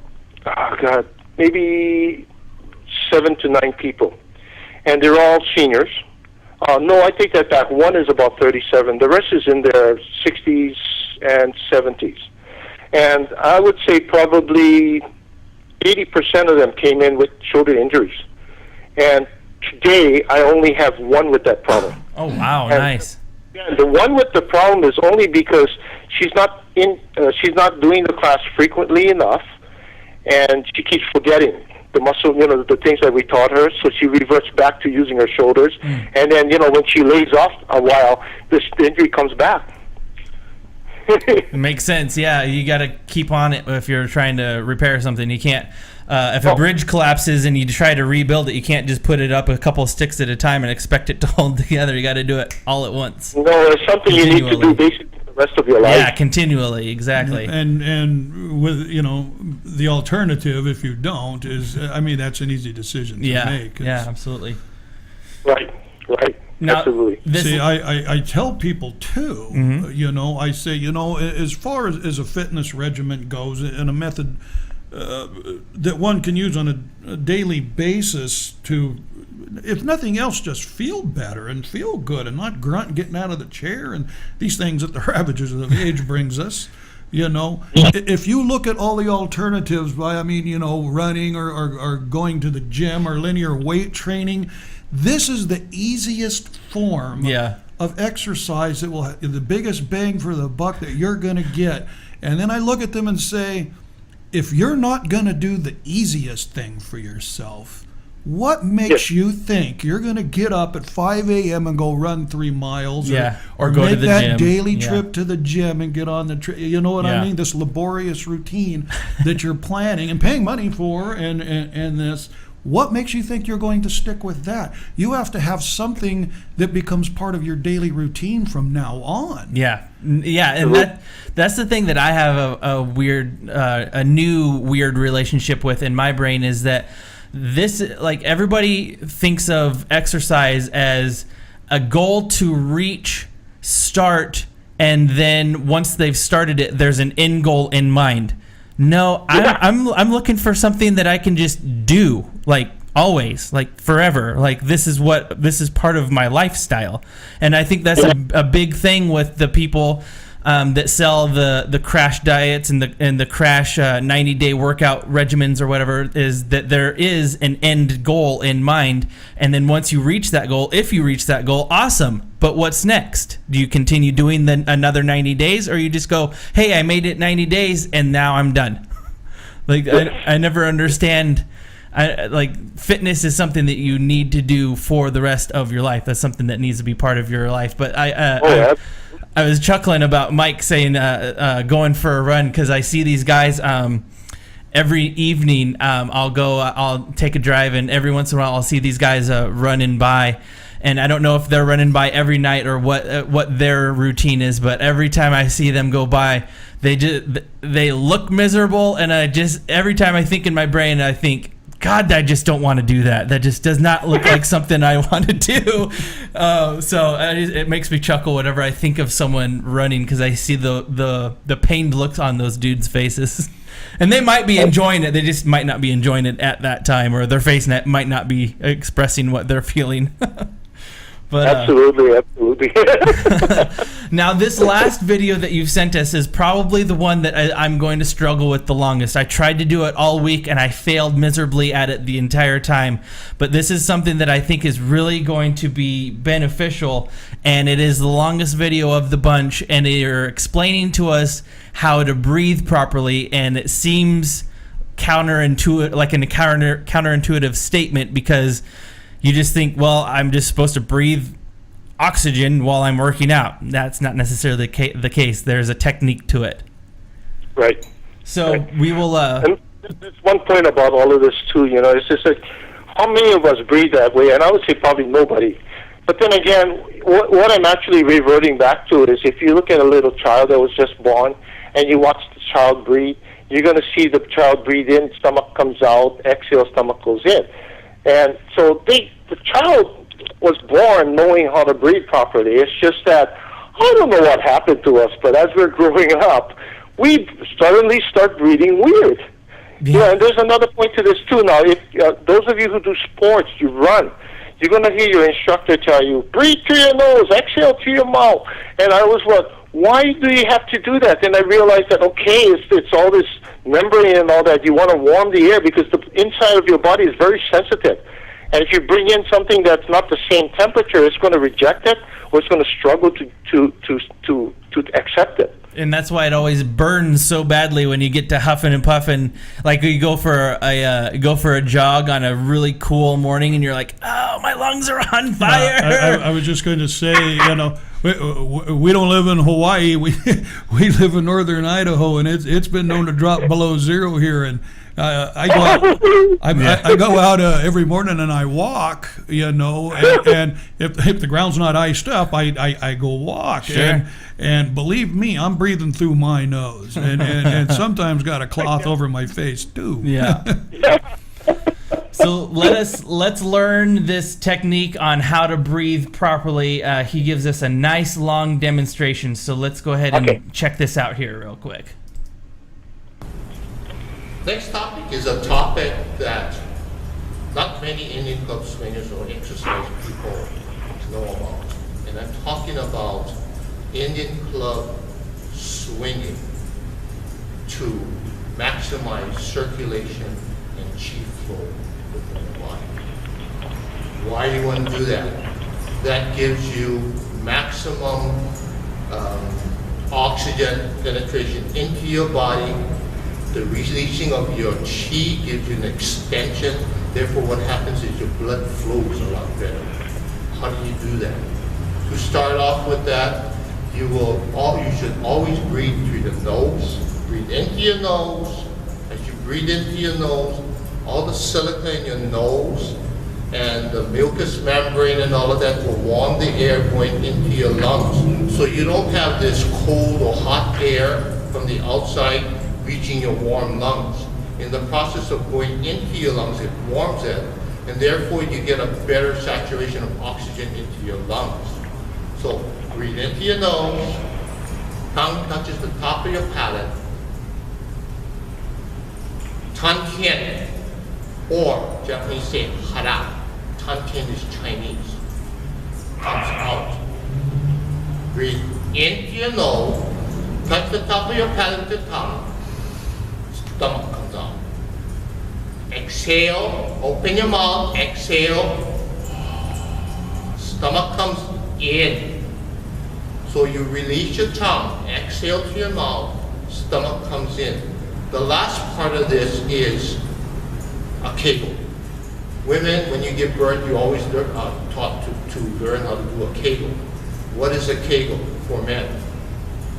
maybe 7 to 9 people. And they're all seniors. No, I take that back. One is about 37. The rest is in their 60s and 70s. And I would say probably 80% of them came in with shoulder injuries. And today, I only have one with that problem. Oh, wow, nice. Yeah, the one with the problem is only because she's not doing the class frequently enough, and she keeps forgetting the muscle, the things that we taught her, so she reverts back to using her shoulders. And then, when she lays off a while, the injury comes back. It makes sense. Yeah, you got to keep on it if you're trying to repair something. You can't, if a bridge collapses and you try to rebuild it, you can't just put it up a couple of sticks at a time and expect it to hold together. You got to do it all at once. No, it's something you need to do basically the rest of your life. Yeah, continually, exactly. And with the alternative, if you don't, is that's an easy decision to make. Yeah, absolutely. Right. Now, absolutely. See, I tell people too, I say, as far as a fitness regimen goes, and a method that one can use on a daily basis to, if nothing else, just feel better and feel good and not grunt getting out of the chair and these things that the ravages of age brings us. If you look at all the alternatives, running or going to the gym or linear weight training, this is the easiest form of exercise that will have the biggest bang for the buck that you're going to get. And then I look at them and say, if you're not going to do the easiest thing for yourself, what makes you think you're going to get up at 5 a.m. and go run 3 miles or go to make the that gym. daily trip to the gym and get on the you know what I mean? This laborious routine that you're planning and paying money for and this. What makes you think you're going to stick with that? You have to have something that becomes part of your daily routine from now on. Yeah, and that's the thing that I have a new weird relationship with in my brain, is that this, like, everybody thinks of exercise as a goal to reach, start, and then once they've started it, there's an end goal in mind. No, I'm looking for something that I can just do, like always, like forever. Like this is part of my lifestyle, and I think that's a big thing with the people that sell the crash diets and the crash 90-day workout regimens or whatever, is that there is an end goal in mind, and then once you reach that goal, if you reach that goal, awesome. But what's next? Do you continue doing another 90 days, or you just go, hey, I made it 90 days and now I'm done? Like I never understand. Like fitness is something that you need to do for the rest of your life. That's something that needs to be part of your life. But I was chuckling about Mike saying going for a run because I see these guys every evening. I'll take a drive, and every once in a while I'll see these guys running by. And I don't know if they're running by every night or what their routine is, but every time I see them go by, they look miserable, and every time I think in my brain, I think, God, I just don't want to do that. That just does not look like something I want to do. So it makes me chuckle whenever I think of someone running because I see the pained looks on those dudes' faces. And they might be enjoying it. They just might not be enjoying it at that time, or their face might not be expressing what they're feeling. But, absolutely. Now, this last video that you've sent us is probably the one that I'm going to struggle with the longest. I tried to do it all week, and I failed miserably at it the entire time. But this is something that I think is really going to be beneficial, and it is the longest video of the bunch, and you're explaining to us how to breathe properly, and it seems counterintuitive, like in a counterintuitive statement, because you just think, well, I'm just supposed to breathe oxygen while I'm working out. That's not necessarily the case. There's a technique to it. Right. So we will... And there's one point about all of this, too. It's just like, how many of us breathe that way? And I would say probably nobody. But then again, what I'm actually reverting back to is if you look at a little child that was just born and you watch the child breathe, you're going to see the child breathe in, stomach comes out, exhale, stomach goes in. And so the child was born knowing how to breathe properly. It's just that, I don't know what happened to us, but as we're growing up, we suddenly start breathing weird. Yeah, and there's another point to this too. Now, if those of you who do sports, you run, you're going to hear your instructor tell you, breathe through your nose, exhale through your mouth. And I was like, why do you have to do that? Then I realized that, okay, it's all this membrane and all that. You want to warm the air because the inside of your body is very sensitive. And if you bring in something that's not the same temperature, it's going to reject it, or it's going to struggle to accept it. And that's why it always burns so badly when you get to huffing and puffing. Like you go for a jog on a really cool morning, and you're like, "Oh, my lungs are on fire." I was just going to say, we don't live in Hawaii. We live in northern Idaho, and it's been known to drop below zero here. And I go out every morning and I walk, and if the ground's not iced up, I go walk. Sure. And believe me, I'm breathing through my nose, and sometimes got a cloth over my face too. Yeah. So let's learn this technique on how to breathe properly. He gives us a nice long demonstration. So let's go ahead and check this out here real quick. Next topic is a topic that not many Indian club swingers or exercise people know about. And I'm talking about Indian club swinging to maximize circulation and chi flow within the body. Why do you want to do that? That gives you maximum oxygen penetration into your body. The releasing of your chi gives you an extension. Therefore, what happens is your blood flows a lot better. How do you do that? To start off with that, you should always breathe through the nose. Breathe into your nose. As you breathe into your nose, all the silica in your nose and the mucous membrane and all of that will warm the air going into your lungs. So you don't have this cold or hot air from the outside reaching your warm lungs. In the process of going into your lungs, it warms it, and therefore you get a better saturation of oxygen into your lungs. So breathe into your nose, tongue touches the top of your palate. Tantian, or Japanese say hara. Tantian is Chinese. Comes out. Breathe into your nose, touch the top of your palate with your tongue. Stomach comes out. Exhale, open your mouth, exhale. Stomach comes in. So you release your tongue, exhale to your mouth, stomach comes in. The last part of this is a Kegel. Women, when you give birth, you always taught to learn how to do a Kegel. What is a Kegel for men?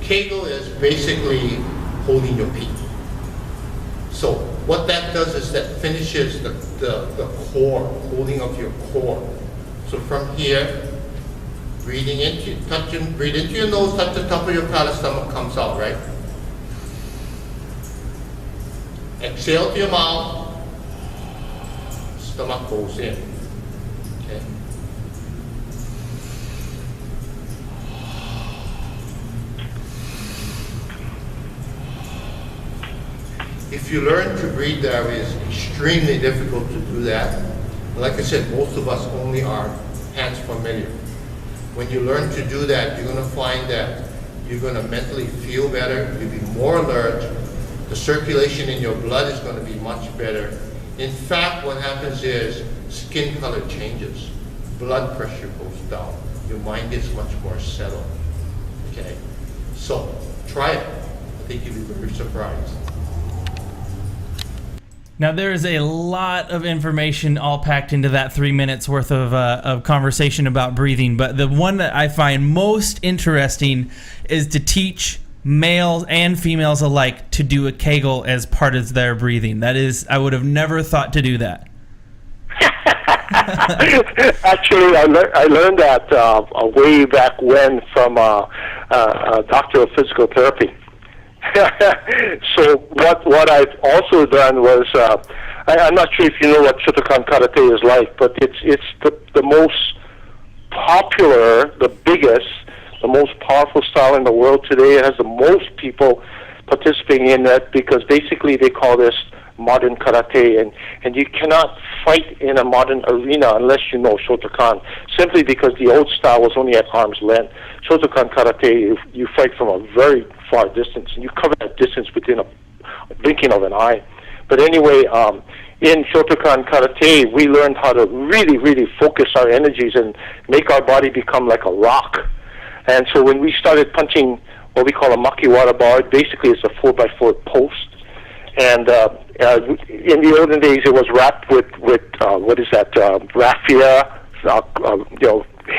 Kegel is basically holding your peak. So what that does is that finishes the core, holding of your core. So from here, breathing into, breathe into your nose, touch the top of your palate, stomach comes out, right? Exhale to your mouth, stomach goes in. Okay. If you learn to breathe that way, it's extremely difficult to do that. Like I said, most of us only are hands familiar. When you learn to do that, you're going to find that you're going to mentally feel better, you'll be more alert, the circulation in your blood is going to be much better. In fact, what happens is skin color changes, blood pressure goes down, your mind gets much more settled. Okay? So, try it. I think you'll be very surprised. Now, there is a lot of information all packed into that 3 minutes worth of conversation about breathing, but the one that I find most interesting is to teach males and females alike to do a Kegel as part of their breathing. That is, I would have never thought to do that. Actually, I learned that way back when from a doctor of physical therapy. So what I've also done was, I'm not sure if you know what Shotokan Karate is like, but it's the most popular, the biggest, the most powerful style in the world today. It has the most people participating in it because basically they call this modern karate, and you cannot fight in a modern arena unless you know Shotokan, simply because the old style was only at arm's length. Shotokan Karate, you fight from a very far distance, and you cover that distance within a blinking of an eye. But anyway, in Shotokan Karate, we learned how to really, really focus our energies and make our body become like a rock. And so when we started punching what we call a makiwara bar, basically it's a 4x4 post. And in the olden days, it was wrapped with what is that, raffia,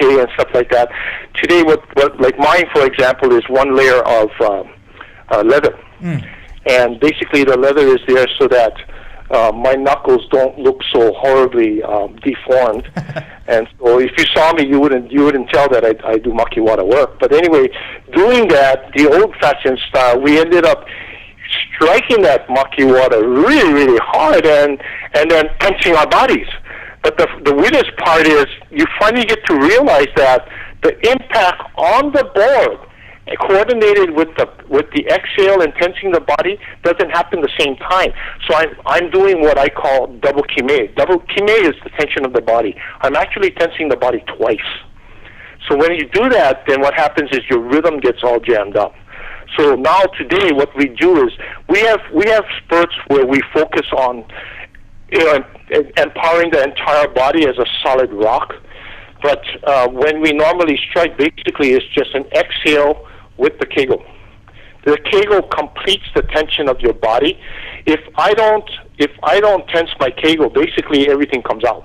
hay and stuff like that. Today, what like mine, for example, is one layer of leather. And basically the leather is there so that my knuckles don't look so horribly deformed. And so if you saw me, you wouldn't tell that I do makiwara work. But anyway, doing that, the old-fashioned style, we ended up striking that makiwara really, really hard and then punching our bodies. But the weirdest part is you finally get to realize that the impact on the board, coordinated with the exhale and tensing the body, doesn't happen the same time. So I'm doing what I call double kime. Double kime is the tension of the body. I'm actually tensing the body twice. So when you do that, then what happens is your rhythm gets all jammed up. So now today, what we do is we have spurts where we focus on empowering the entire body as a solid rock. But when we normally strike, basically it's just an exhale with the Kegel. The Kegel completes the tension of your body. If I don't tense my Kegel, basically everything comes out,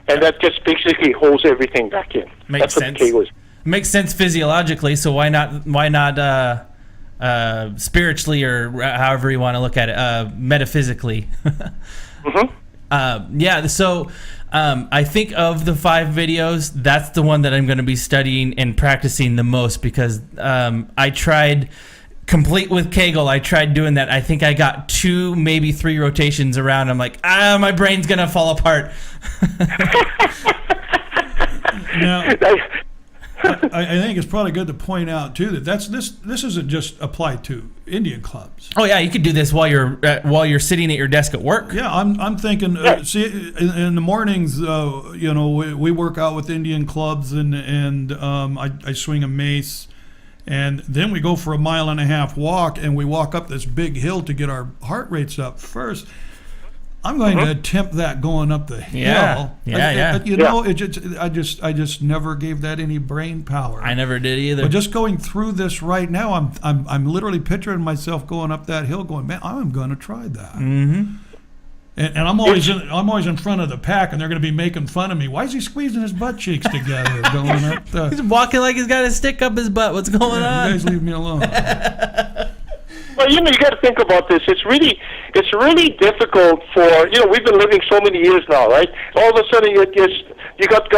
and that just basically holds everything back in. Makes sense. What the Kegel is. Makes sense physiologically. So why not spiritually, or however you want to look at it, metaphysically? Yeah. So I think of the 5 videos, that's the one that I'm going to be studying and practicing the most, because I tried, complete with Kegel, I tried doing that. I think I got 2, maybe 3 rotations around. I'm like, my brain's going to fall apart. Now, I think it's probably good to point out too that this isn't just applied to Indian clubs. Oh yeah, you could do this while you're sitting at your desk at work. Yeah, I'm thinking. See, in the mornings, we work out with Indian clubs, and I swing a mace, and then we go for a 1.5 mile walk, and we walk up this big hill to get our heart rates up first. I'm going to attempt that going up the hill. You know, I just never gave that any brain power. I never did either. But just going through this right now, I'm literally picturing myself going up that hill, going, man, I'm going to try that. Mm-hmm. And I'm always in front of the pack, and they're going to be making fun of me. Why is he squeezing his butt cheeks together? Going up he's walking like he's got a stick up his butt. What's going on? You guys leave me alone. Well, you got to think about this. It's really difficult for, we've been living so many years now, right? All of a sudden you got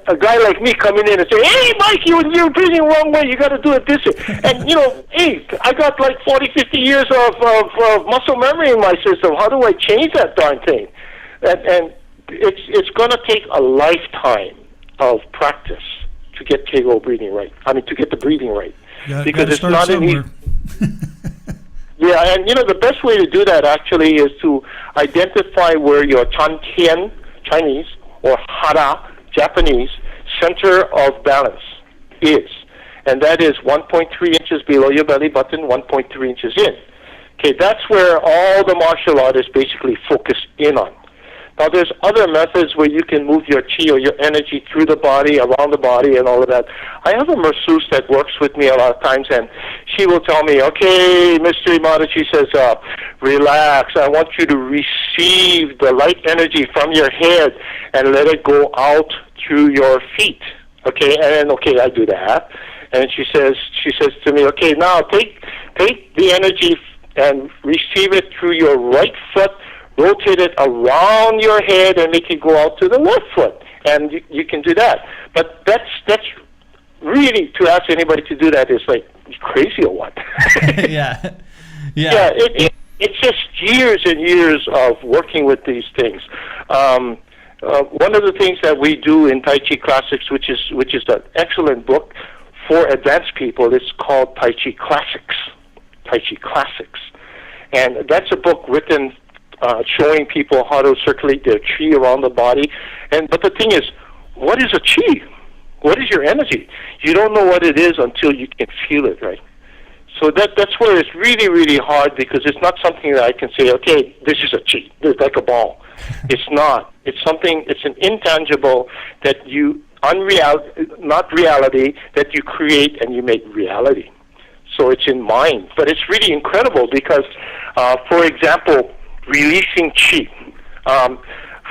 a guy like me coming in and saying, hey, Mike, you're breathing the wrong way. You got to do it this way. And, hey, I got like 40, 50 years of muscle memory in my system. How do I change that darn thing? And it's going to take a lifetime of practice to get Kegel breathing right. I mean, to get the breathing right. Because it's not an easy... Yeah, and the best way to do that actually is to identify where your Chantian, Chinese, or Hara, Japanese, center of balance is. And that is 1.3 inches below your belly button, 1.3 inches in. Okay, that's where all the martial artists basically focus in on. Now, there's other methods where you can move your chi or your energy through the body, around the body, and all of that. I have a masseuse that works with me a lot of times, and she will tell me, okay, Mr. Imada, she says, relax. I want you to receive the light energy from your head and let it go out through your feet. Okay, and I do that. And she says to me, okay, now take the energy and receive it through your right foot, rotate it around your head and make it go out to the left foot. And you can do that. But that's really, to ask anybody to do that is like crazy or what? Yeah. It's just years and years of working with these things. One of the things that we do in Tai Chi Classics, which is an excellent book for advanced people, is called Tai Chi Classics. Tai Chi Classics. And that's a book written showing people how to circulate their chi around the body. But the thing is, what is a chi? What is your energy? You don't know what it is until you can feel it, right? So that's where it's really, really hard, because it's not something that I can say, okay, this is a chi. It's like a ball. It's not. It's an intangible that not reality, that you create and you make reality. So it's in mind. But it's really incredible because, for example, releasing chi.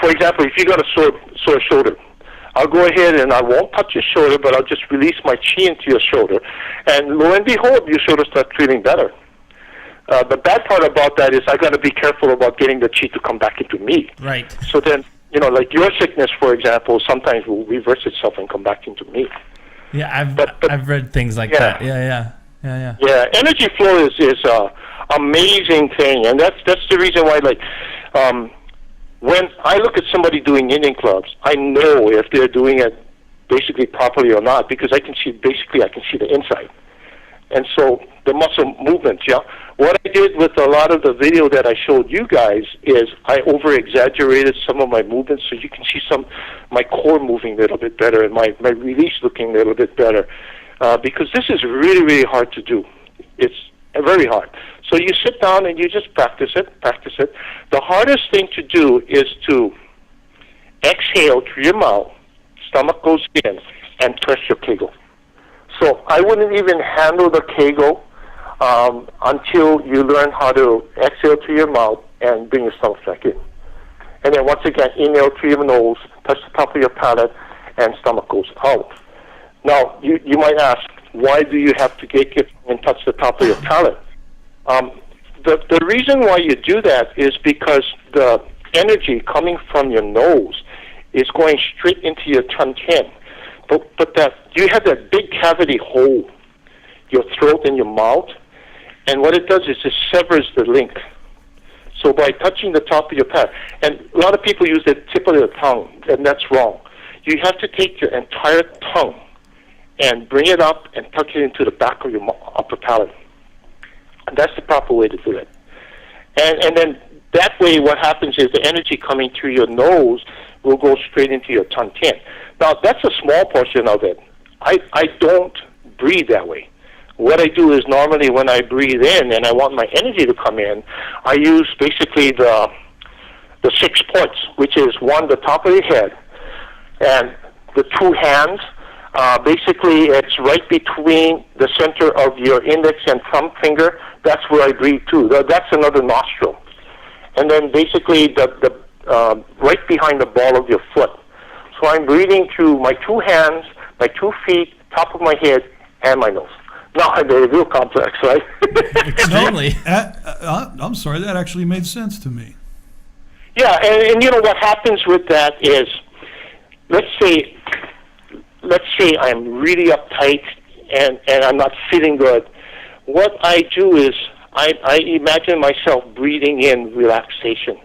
For example, if you got a sore shoulder, I'll go ahead and I won't touch your shoulder, but I'll just release my chi into your shoulder. And lo and behold, your shoulder starts feeling better. The bad part about that is I got to be careful about getting the chi to come back into me. Right. So then, like your sickness, for example, sometimes will reverse itself and come back into me. Yeah, I've read things like that. Yeah. Yeah, energy flow is amazing thing, and that's the reason why, like, when I look at somebody doing Indian clubs, I know if they're doing it basically properly or not, because I can see the inside. And so the muscle movements, what I did with a lot of the video that I showed you guys is I over-exaggerated some of my movements so you can see my core moving a little bit better and my release looking a little bit better, because this is really, really hard to do. It's very hard. So you sit down and you just practice it. The hardest thing to do is to exhale through your mouth, stomach goes in, and press your Kegel. So I wouldn't even handle the Kegel until you learn how to exhale through your mouth and bring your stomach back in. And then once again, inhale through your nose, touch the top of your palate, and stomach goes out. Now, you might ask, why do you have to get and touch the top of your palate? The reason why you do that is because the energy coming from your nose is going straight into your Chantian. But that you have that big cavity hole, your throat and your mouth, and what it does is it severs the link. So by touching the top of your palate, and a lot of people use the tip of their tongue, and that's wrong. You have to take your entire tongue and bring it up and tuck it into the back of your upper palate. And that's the proper way to do it. And then that way what happens is the energy coming through your nose will go straight into your Chantian. Now, that's a small portion of it. I don't breathe that way. What I do is normally when I breathe in and I want my energy to come in, I use basically the the 6 points, which is one, the top of your head, and the 2 hands. Basically, it's right between the center of your index and thumb finger. That's where I breathe too. That's another nostril. And then basically the right behind the ball of your foot. So I'm breathing through my 2 hands, my 2 feet, top of my head, and my nose. Now they're real complex, right? Extremely. I'm sorry, that actually made sense to me. Yeah, and you know what happens with that is, let's say I'm really uptight and I'm not feeling good. What I do is I imagine myself breathing in relaxation.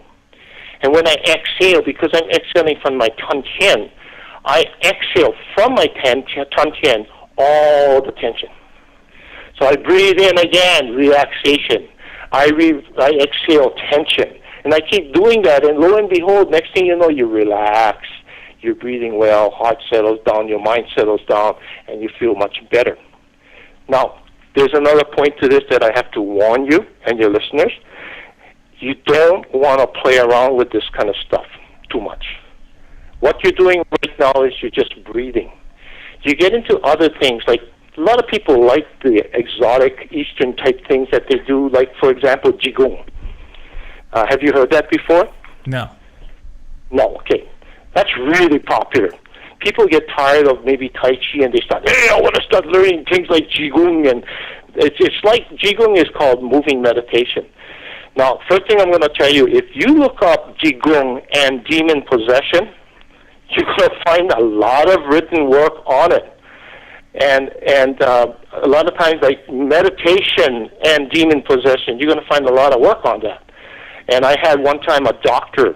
And when I exhale, because I'm exhaling from my Tantian, I exhale from my Tantian all the tension. So I breathe in again, relaxation. I exhale tension. And I keep doing that, and lo and behold, next thing you know, you relax. You're breathing well, heart settles down, your mind settles down, and you feel much better. Now, there's another point to this that I have to warn you and your listeners. You don't want to play around with this kind of stuff too much. What you're doing right now is you're just breathing. You get into other things, like a lot of people like the exotic Eastern type things that they do, like, for example, Qigong. Have you heard that before? No. No, okay. That's really popular. People get tired of maybe Tai Chi and they start, hey, I want to start learning things like Qigong. And it's like Qigong is called moving meditation. Now, first thing I'm going to tell you, if you look up Qigong and demon possession, you're going to find a lot of written work on it. And a lot of times, like meditation and demon possession, you're going to find a lot of work on that. And I had one time a doctor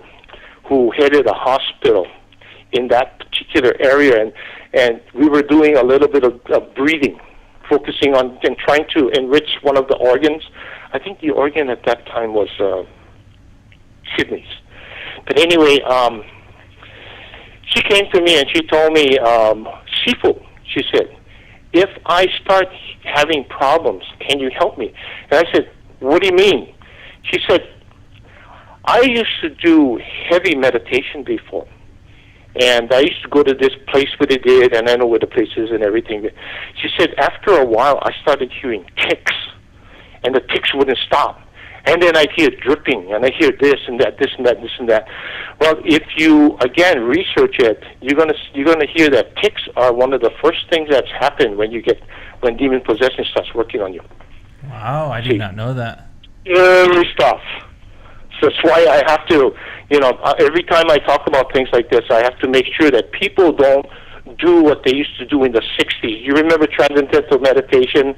who headed a hospital in that particular area, and we were doing a little bit of breathing, focusing on and trying to enrich one of the organs. I think the organ at that time was kidneys. But anyway, she came to me and she told me, Sifu, she said, if I start having problems, can you help me? And I said, what do you mean? She said, I used to do heavy meditation before. And I used to go to this place where they did, and I know where the place is and everything. She said, after a while, I started hearing ticks, and the ticks wouldn't stop. And then I'd hear dripping, and I hear this and that, this and that, this and that. Well, if you, again, research it, you're gonna hear that ticks are one of the first things that's happened when demon possession starts working on you. Wow, I did not know that. Early stuff. So that's why I have to, every time I talk about things like this, I have to make sure that people don't do what they used to do in the 60s. You remember transcendental meditation?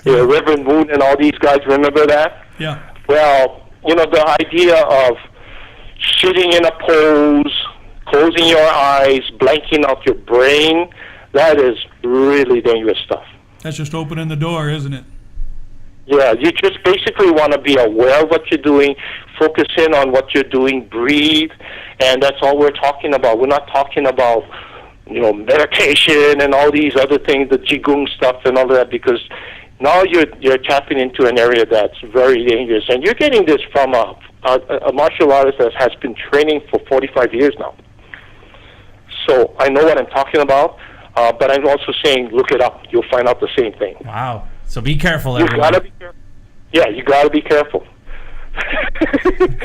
Reverend Moon and all these guys, remember that? Yeah. Well, the idea of sitting in a pose, closing your eyes, blanking out your brain, that is really dangerous stuff. That's just opening the door, isn't it? Yeah, you just basically want to be aware of what you're doing, focus in on what you're doing, breathe, and that's all we're talking about. We're not talking about, meditation and all these other things, the Qigong stuff and all that, because now you're tapping into an area that's very dangerous. And you're getting this from a martial artist that has been training for 45 years now. So I know what I'm talking about, but I'm also saying look it up. You'll find out the same thing. Wow. So be careful, everyone. You gotta be careful. Yeah, you gotta be careful.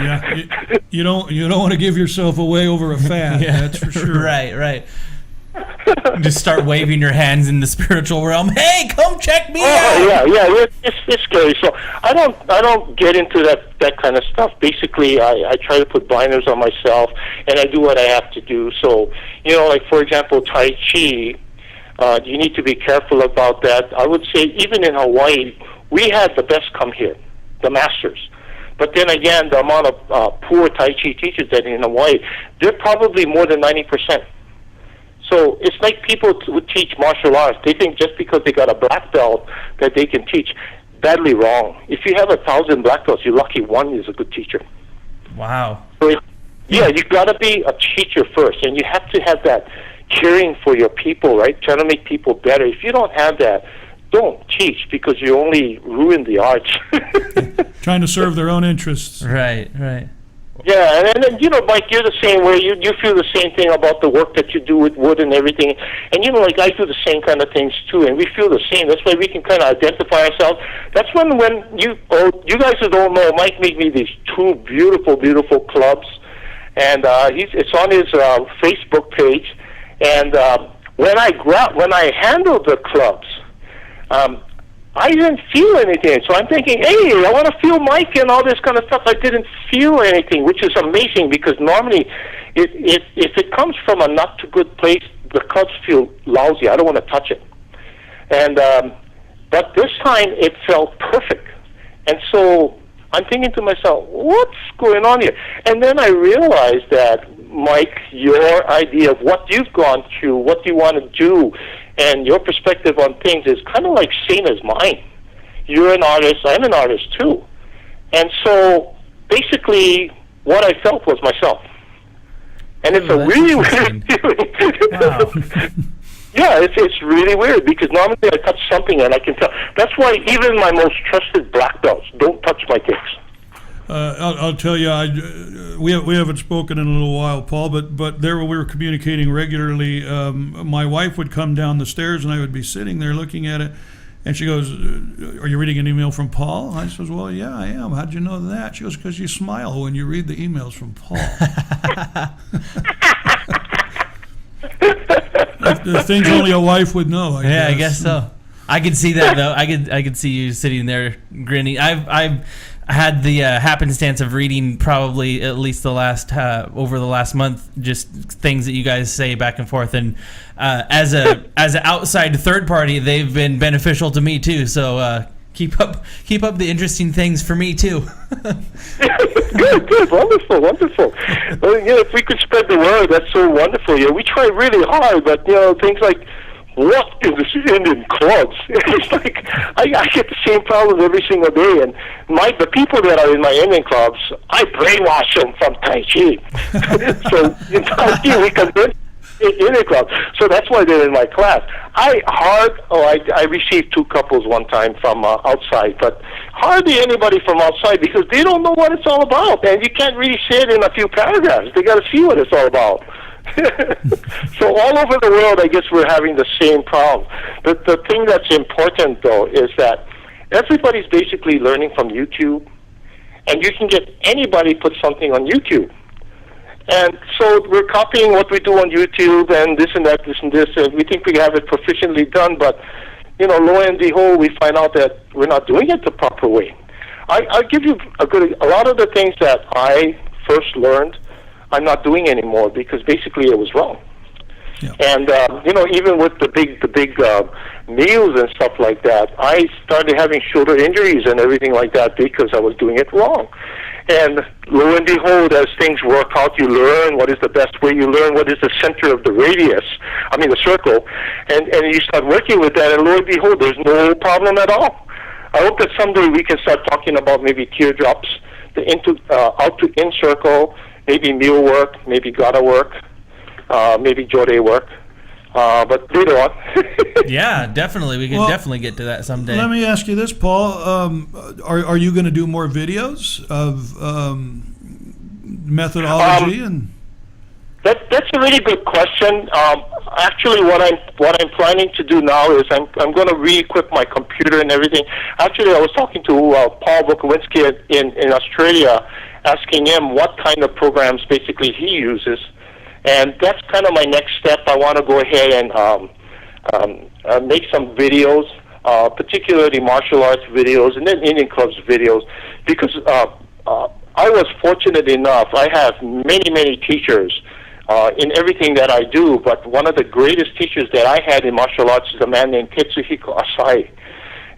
Yeah, you don't want to give yourself away over a fad. Yeah. That's for sure. Right. Just start waving your hands in the spiritual realm. Hey, come check me out. Yeah. It's scary. So I don't get into that kind of stuff. Basically, I try to put blinders on myself, and I do what I have to do. So like for example, Tai Chi. You need to be careful about that. I would say even in Hawaii, we had the best come here, the masters. But then again, the amount of poor Tai Chi teachers that in Hawaii, they're probably more than 90%. So it's like people who teach martial arts. They think just because they got a black belt that they can teach. Badly wrong. If you have 1,000 black belts, you're lucky one is a good teacher. Wow. So you got to be a teacher first, and you have to have that caring for your people, right? Trying to make people better. If you don't have that, don't teach, because you only ruin the arts. Trying to serve their own interests. Right. Yeah, and then, Mike, you're the same way. You feel the same thing about the work that you do with wood and everything. And, like, I do the same kind of things, too, and we feel the same. That's why we can kind of identify ourselves. That's when you guys who don't know, Mike made me these two beautiful, beautiful clubs, and it's on his Facebook page. And when I handled the clubs, I didn't feel anything. So I'm thinking, hey, I want to feel Mike and all this kind of stuff. I didn't feel anything, which is amazing because normally if it comes from a not too good place, the clubs feel lousy. I don't want to touch it. And but this time it felt perfect. And so I'm thinking to myself, what's going on here? And then I realized that, Mike, your idea of what you've gone through, what you want to do, and your perspective on things is kind of like same as mine. You're an artist, I'm an artist too. And so basically what I felt was myself. And it's a really weird feeling. Wow. Yeah, it's really weird because normally I touch something and I can tell. That's why even my most trusted black belts don't touch my kicks. I'll tell you, we haven't spoken in a little while, Paul, but there we were communicating regularly. My wife would come down the stairs and I would be sitting there looking at it, and she goes, "Are you reading an email from Paul?" I says, "Well, yeah, I am. How'd you know that?" She goes, "Because you smile when you read the emails from Paul." The things only a wife would know. I guess so. I could see that though. I could see you sitting there grinning. I've had the happenstance of reading probably at least the last over the last month, just things that you guys say back and forth, and as an outside third party, they've been beneficial to me too. So keep up the interesting things for me too. Good, wonderful. Well, if we could spread the word, that's so wonderful. We try really hard, but things like, what is this Indian clubs? It's like I get the same problem every single day, and the people that are in my Indian clubs, I brainwash them from Tai Chi. So in Tai Chi we can learn Indian club. So that's why they're in my class. I received 2 couples one time from outside, but hardly anybody from outside because they don't know what it's all about, and you can't really say it in a few paragraphs. They got to see what it's all about. So all over the world, I guess we're having the same problem. But the thing that's important, though, is that everybody's basically learning from YouTube, and you can get anybody put something on YouTube. And so we're copying what we do on YouTube and this and that, and we think we have it proficiently done, but, lo and behold, we find out that we're not doing it the proper way. I'll give you a lot of the things that I first learned I'm not doing anymore because basically it was wrong. Yeah. And even with the big meals and stuff like that, I started having shoulder injuries and everything like that because I was doing it wrong. And lo and behold, as things work out, you learn what is the best way. You learn what is the center of the circle, and you start working with that. And lo and behold, there's no problem at all. I hope that someday we can start talking about maybe teardrops, the out to in circle. Maybe mule work, maybe gata work, maybe jode work, but later on. Yeah, definitely. We can definitely get to that someday. Let me ask you this, Paul. Are you going to do more videos of methodology That's a really good question. Actually, what I'm planning to do now is I'm going to re-equip my computer and everything. Actually, I was talking to Paul Bukowinski in Australia, asking him what kind of programs basically he uses, and that's kind of my next step. I want to go ahead and make some videos, particularly martial arts videos and then Indian clubs videos, because I was fortunate enough. I have many teachers in everything that I do, but one of the greatest teachers that I had in martial arts is a man named Tetsuhiko Asai.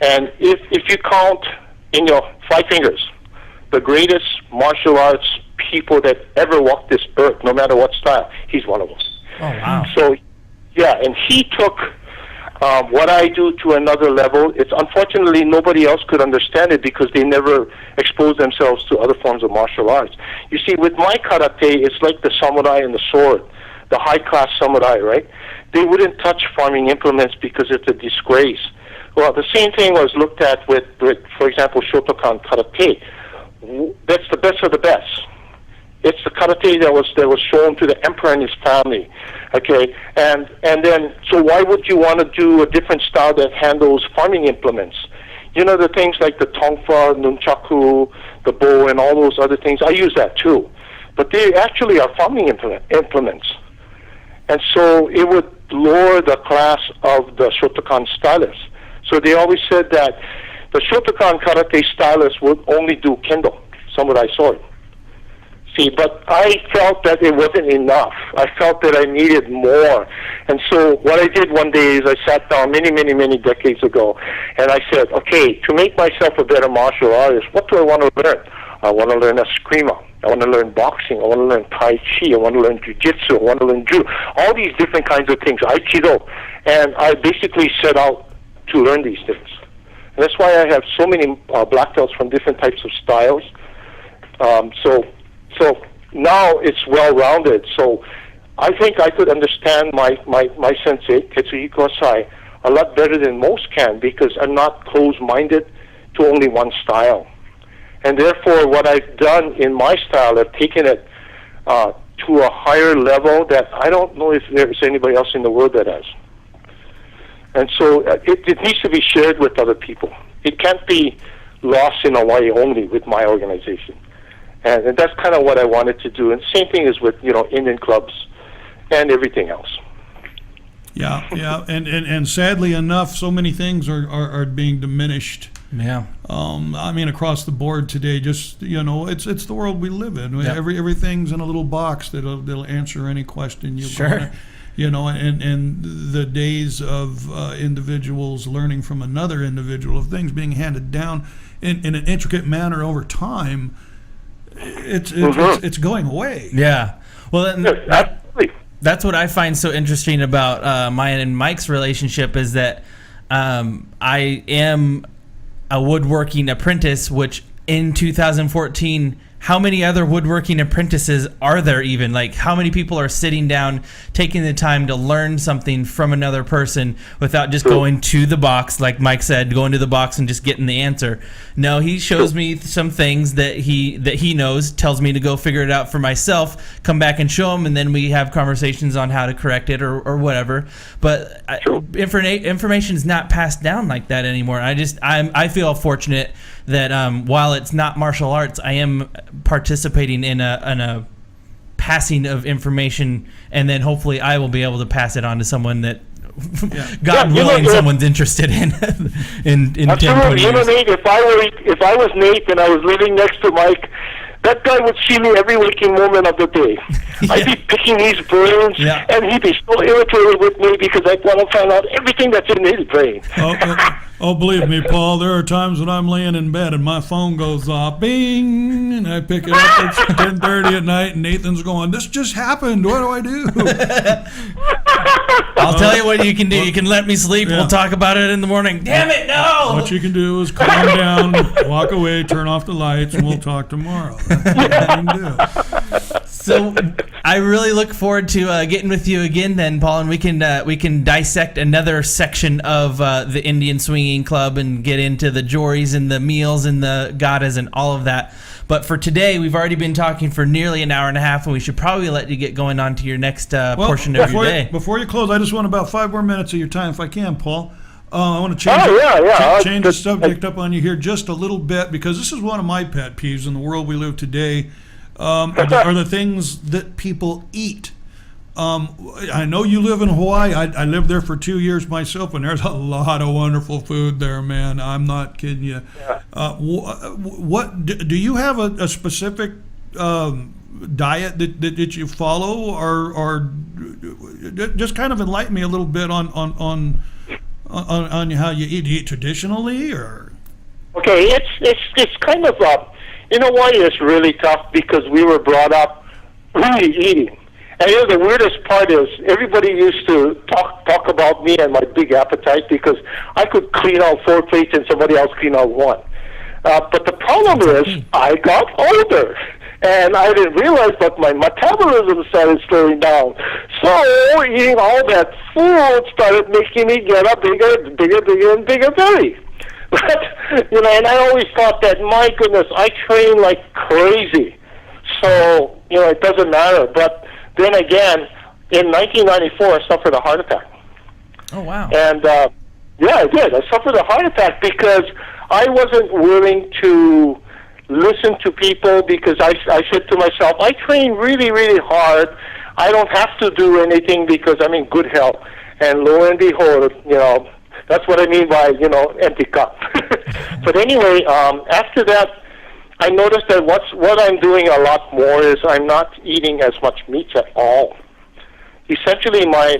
And if you count in your 5 fingers, the greatest martial arts people that ever walked this earth, no matter what style, he's one of them. Oh, wow. So, yeah, and he took what I do to another level. It's unfortunately nobody else could understand it because they never exposed themselves to other forms of martial arts. You see, with my karate, it's like the samurai and the sword, the high-class samurai, right? They wouldn't touch farming implements because it's a disgrace. Well, the same thing was looked at with for example, Shotokan karate. That's the best of the best. It's the karate that was shown to the emperor and his family. Okay, and then so why would you want to do a different style that handles farming implements? You know, the things like the tongfa, nunchaku, the bow, and all those other things. I use that too, but they actually are farming implements, and so it would lower the class of the Shotokan stylists. So they always said that the Shotokan karate stylists would only do kendo, samurai sword. See, but I felt that it wasn't enough. I felt that I needed more. And so what I did one day is I sat down many decades ago, and I said, okay, to make myself a better martial artist, what do I want to learn? I want to learn Eskrima. I want to learn boxing. I want to learn Tai Chi. I want to learn Jiu-Jitsu. I want to learn Judo. All these different kinds of things, Aikido. And I basically set out to learn these things. And that's why I have so many black belts from different types of styles. So now it's well-rounded. So I think I could understand my sensei, Tetsuhiko Asai, a lot better than most can because I'm not closed-minded to only one style. And therefore, what I've done in my style, I've taken it to a higher level that I don't know if there's anybody else in the world that has. And so it needs to be shared with other people. It can't be lost in Hawaii only with my organization. And that's kind of what I wanted to do. And same thing is with, Indian clubs and everything else. Yeah. And sadly enough, so many things are being diminished. Yeah. I mean, across the board today, just, it's the world we live in. Yep. Everything's in a little box that'll answer any question you want. And the days of individuals learning from another individual, of things being handed down in an intricate manner over time, it's going away. Yeah. Well, that's what I find so interesting about mine and Mike's relationship is that I am a woodworking apprentice, which in 2014, how many other woodworking apprentices are there even? Like, how many people are sitting down, taking the time to learn something from another person without just going to the box, like Mike said, going to the box and just getting the answer? No, he shows me some things that he knows, tells me to go figure it out for myself, come back and show him, and then we have conversations on how to correct it or whatever. But information is not passed down like that anymore. I feel fortunate that while it's not martial arts, I am participating in a passing of information, and then hopefully I will be able to pass it on to someone that God willing someone's interested in 10, 20 years. Nate, if I was Nate and I was living next to Mike, that guy would see me every waking moment of the day. I'd be picking his brains, and he'd be so irritated with me because I want to find out everything that's in his brain. Oh, believe me, Paul, there are times when I'm laying in bed and my phone goes off, bing, and I pick it up. It's 10:30 at night, and Nathan's going, "This just happened. What do I do?" I'll tell you what you can do. You can let me sleep. We'll talk about it in the morning. Damn it, no! What you can do is calm down, walk away, turn off the lights, and we'll talk tomorrow. That's what you can do. So I really look forward to getting with you again then, Paul, and we can dissect another section of the Indian Swinging Club and get into the joris and the meals and the gatas and all of that. But for today, we've already been talking for nearly an hour and a half, and we should probably let you get going on to your next portion of your day. Before you close, I just want about 5 more minutes of your time, if I can, Paul. I want to change the subject up on you here just a little bit, because this is one of my pet peeves in the world we live today. Are the things that people eat. I know you live in Hawaii. I lived there for 2 years myself, and there's a lot of wonderful food there, man. I'm not kidding you. What do you have a specific diet that you follow, or just kind of enlighten me a little bit on how you eat? Do you eat traditionally, or? Okay, it's kind of in Hawaii it's really tough because we were brought up really eating. And the weirdest part is everybody used to talk about me and my big appetite because I could clean out 4 plates and somebody else clean out 1. But the problem is I got older and I didn't realize that my metabolism started slowing down. So eating all that food started making me get a bigger belly. But, and I always thought that, my goodness, I train like crazy. So, it doesn't matter. But then again, in 1994, I suffered a heart attack. Oh, wow. And, yeah, I did. I suffered a heart attack because I wasn't willing to listen to people because I said to myself, I train really, really hard. I don't have to do anything because I'm in good health. And lo and behold, that's what I mean by, empty cup. But anyway, after that, I noticed that what I'm doing a lot more is I'm not eating as much meat at all. Essentially, my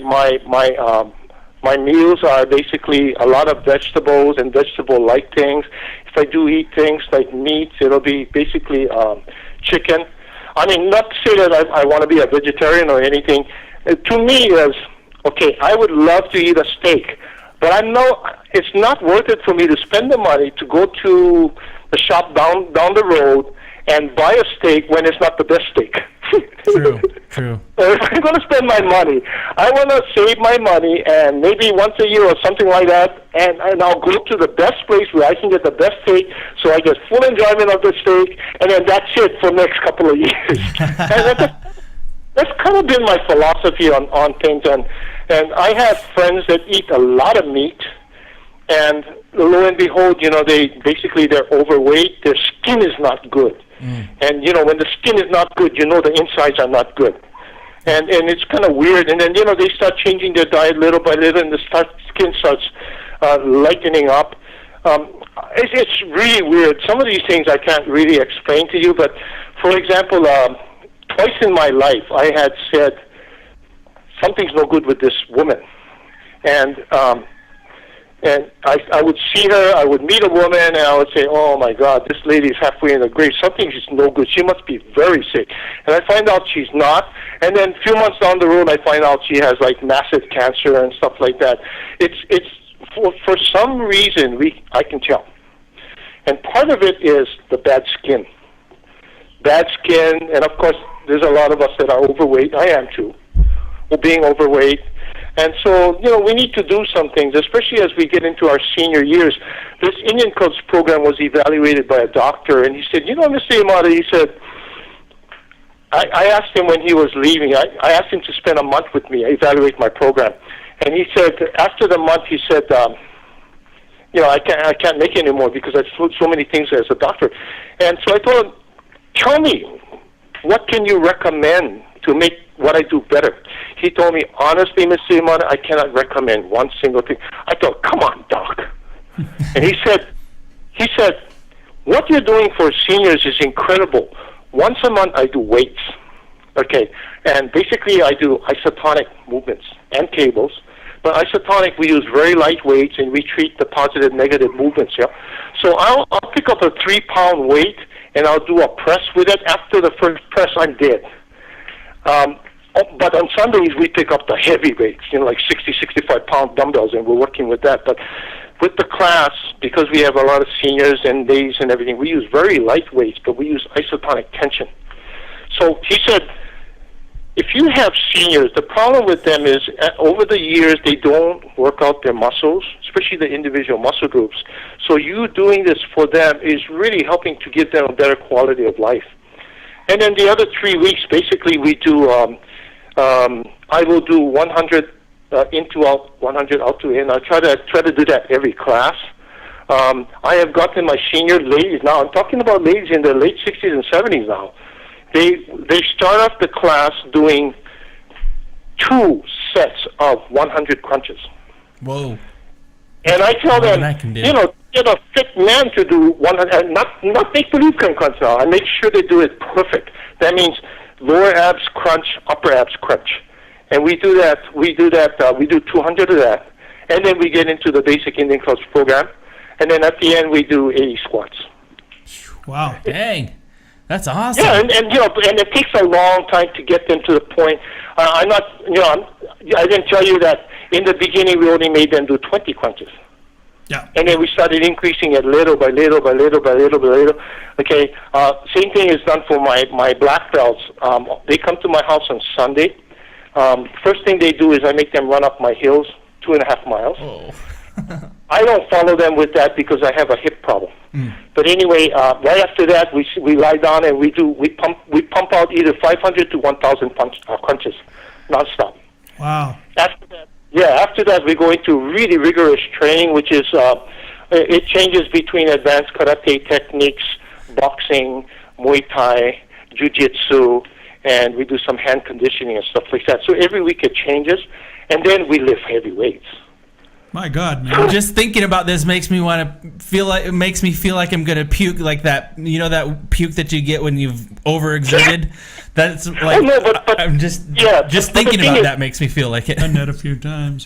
meals are basically a lot of vegetables and vegetable-like things. If I do eat things like meat, it'll be basically chicken. I mean, not to say that I want to be a vegetarian or anything. To me, okay, I would love to eat a steak, but it's not worth it for me to spend the money to go to the shop down the road and buy a steak when it's not the best steak. True. If I'm going to spend my money, I want to save my money and maybe once a year or something like that, and I'll go to the best place where I can get the best steak so I get full enjoyment of the steak, and then that's it for the next couple of years. And that's kind of been my philosophy on things. And I have friends that eat a lot of meat, and lo and behold, they're overweight. Their skin is not good. And, when the skin is not good, the insides are not good. And it's kind of weird. And then, they start changing their diet little by little, and the skin starts lightening up. It's really weird. Some of these things I can't really explain to you, but, for example, twice in my life I had said, something's no good with this woman. And I would see her, I would meet a woman, and I would say, oh, my God, this lady is halfway in the grave. Something is no good. She must be very sick. And I find out she's not. And then a few months down the road, I find out she has, massive cancer and stuff like that. It's for some reason, I can tell. And part of it is the bad skin. Bad skin, and, of course, there's a lot of us that are overweight. I am, too. We're being overweight. And so, we need to do some things, especially as we get into our senior years. This Indian Coach program was evaluated by a doctor, and he said, Mr. Yamada, he said, I asked him when he was leaving, I asked him to spend a month with me, evaluate my program. And he said, after the month, he said, I can't make it anymore because I've so many things as a doctor. And so I told him, tell me, what can you recommend to make what I do better? He told me, honestly, Mr. Yamada, I cannot recommend one single thing. I thought, come on, doc. And he said, what you're doing for seniors is incredible. Once a month, I do weights, okay? And basically, I do isotonic movements and cables. But isotonic, we use very light weights, and we treat the positive, negative movements, yeah? So I'll pick up a 3-pound weight, and I'll do a press with it. After the first press, I'm dead. But on Sundays, we pick up the heavy weights, 60, 65-pound dumbbells, and we're working with that. But with the class, because we have a lot of seniors and days and everything, we use very light weights, but we use isotonic tension. So he said, if you have seniors, the problem with them is over the years, they don't work out their muscles, especially the individual muscle groups. So you doing this for them is really helping to give them a better quality of life. And then the other 3 weeks, basically, we do, I will do 100 in to out, 100 out to in. I try to do that every class. I have gotten my senior ladies now. I'm talking about ladies in their late 60s and 70s now. They start off the class doing 2 sets of 100 crunches. Whoa. And I tell them, get a fit man to do 100, not make-believe crunch now. I make sure they do it perfect. That means lower abs crunch, upper abs crunch. And we do that, we do 200 of that. And then we get into the basic Indian Clubs program. And then at the end, we do 80 squats. Wow. Dang. That's awesome. Yeah, and it takes a long time to get them to the point. I didn't tell you that in the beginning we only made them do 20 crunches. Yeah. And then we started increasing it little by little by little by little by little. Okay. Same thing is done for my black belts. They come to my house on Sunday. First thing they do is I make them run up my hills, 2.5 miles. Oh. I don't follow them with that because I have a hip problem. But anyway, right after that, we lie down and we pump out either 500 to 1,000 punches, nonstop. Wow. After that, we go into really rigorous training, which is it changes between advanced karate techniques, boxing, Muay Thai, Jiu-Jitsu, and we do some hand conditioning and stuff like that. So every week it changes, and then we lift heavy weights. My God, man. Just thinking about this makes me feel like I'm gonna puke, like that. You know that puke that you get when you've overexerted. That's like I'm just thinking about that makes me feel like it. Done that a few times.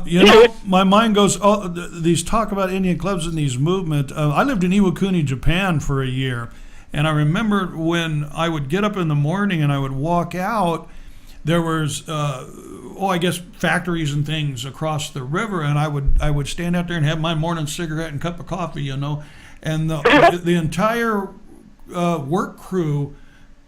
You know, my mind goes. Oh, these talk about Indian clubs and these movement. I lived in Iwakuni, Japan, for a year, and I remember when I would get up in the morning and I would walk out. There was, I guess factories and things across the river, and I would stand out there and have my morning cigarette and cup of coffee, you know, and the entire work crew,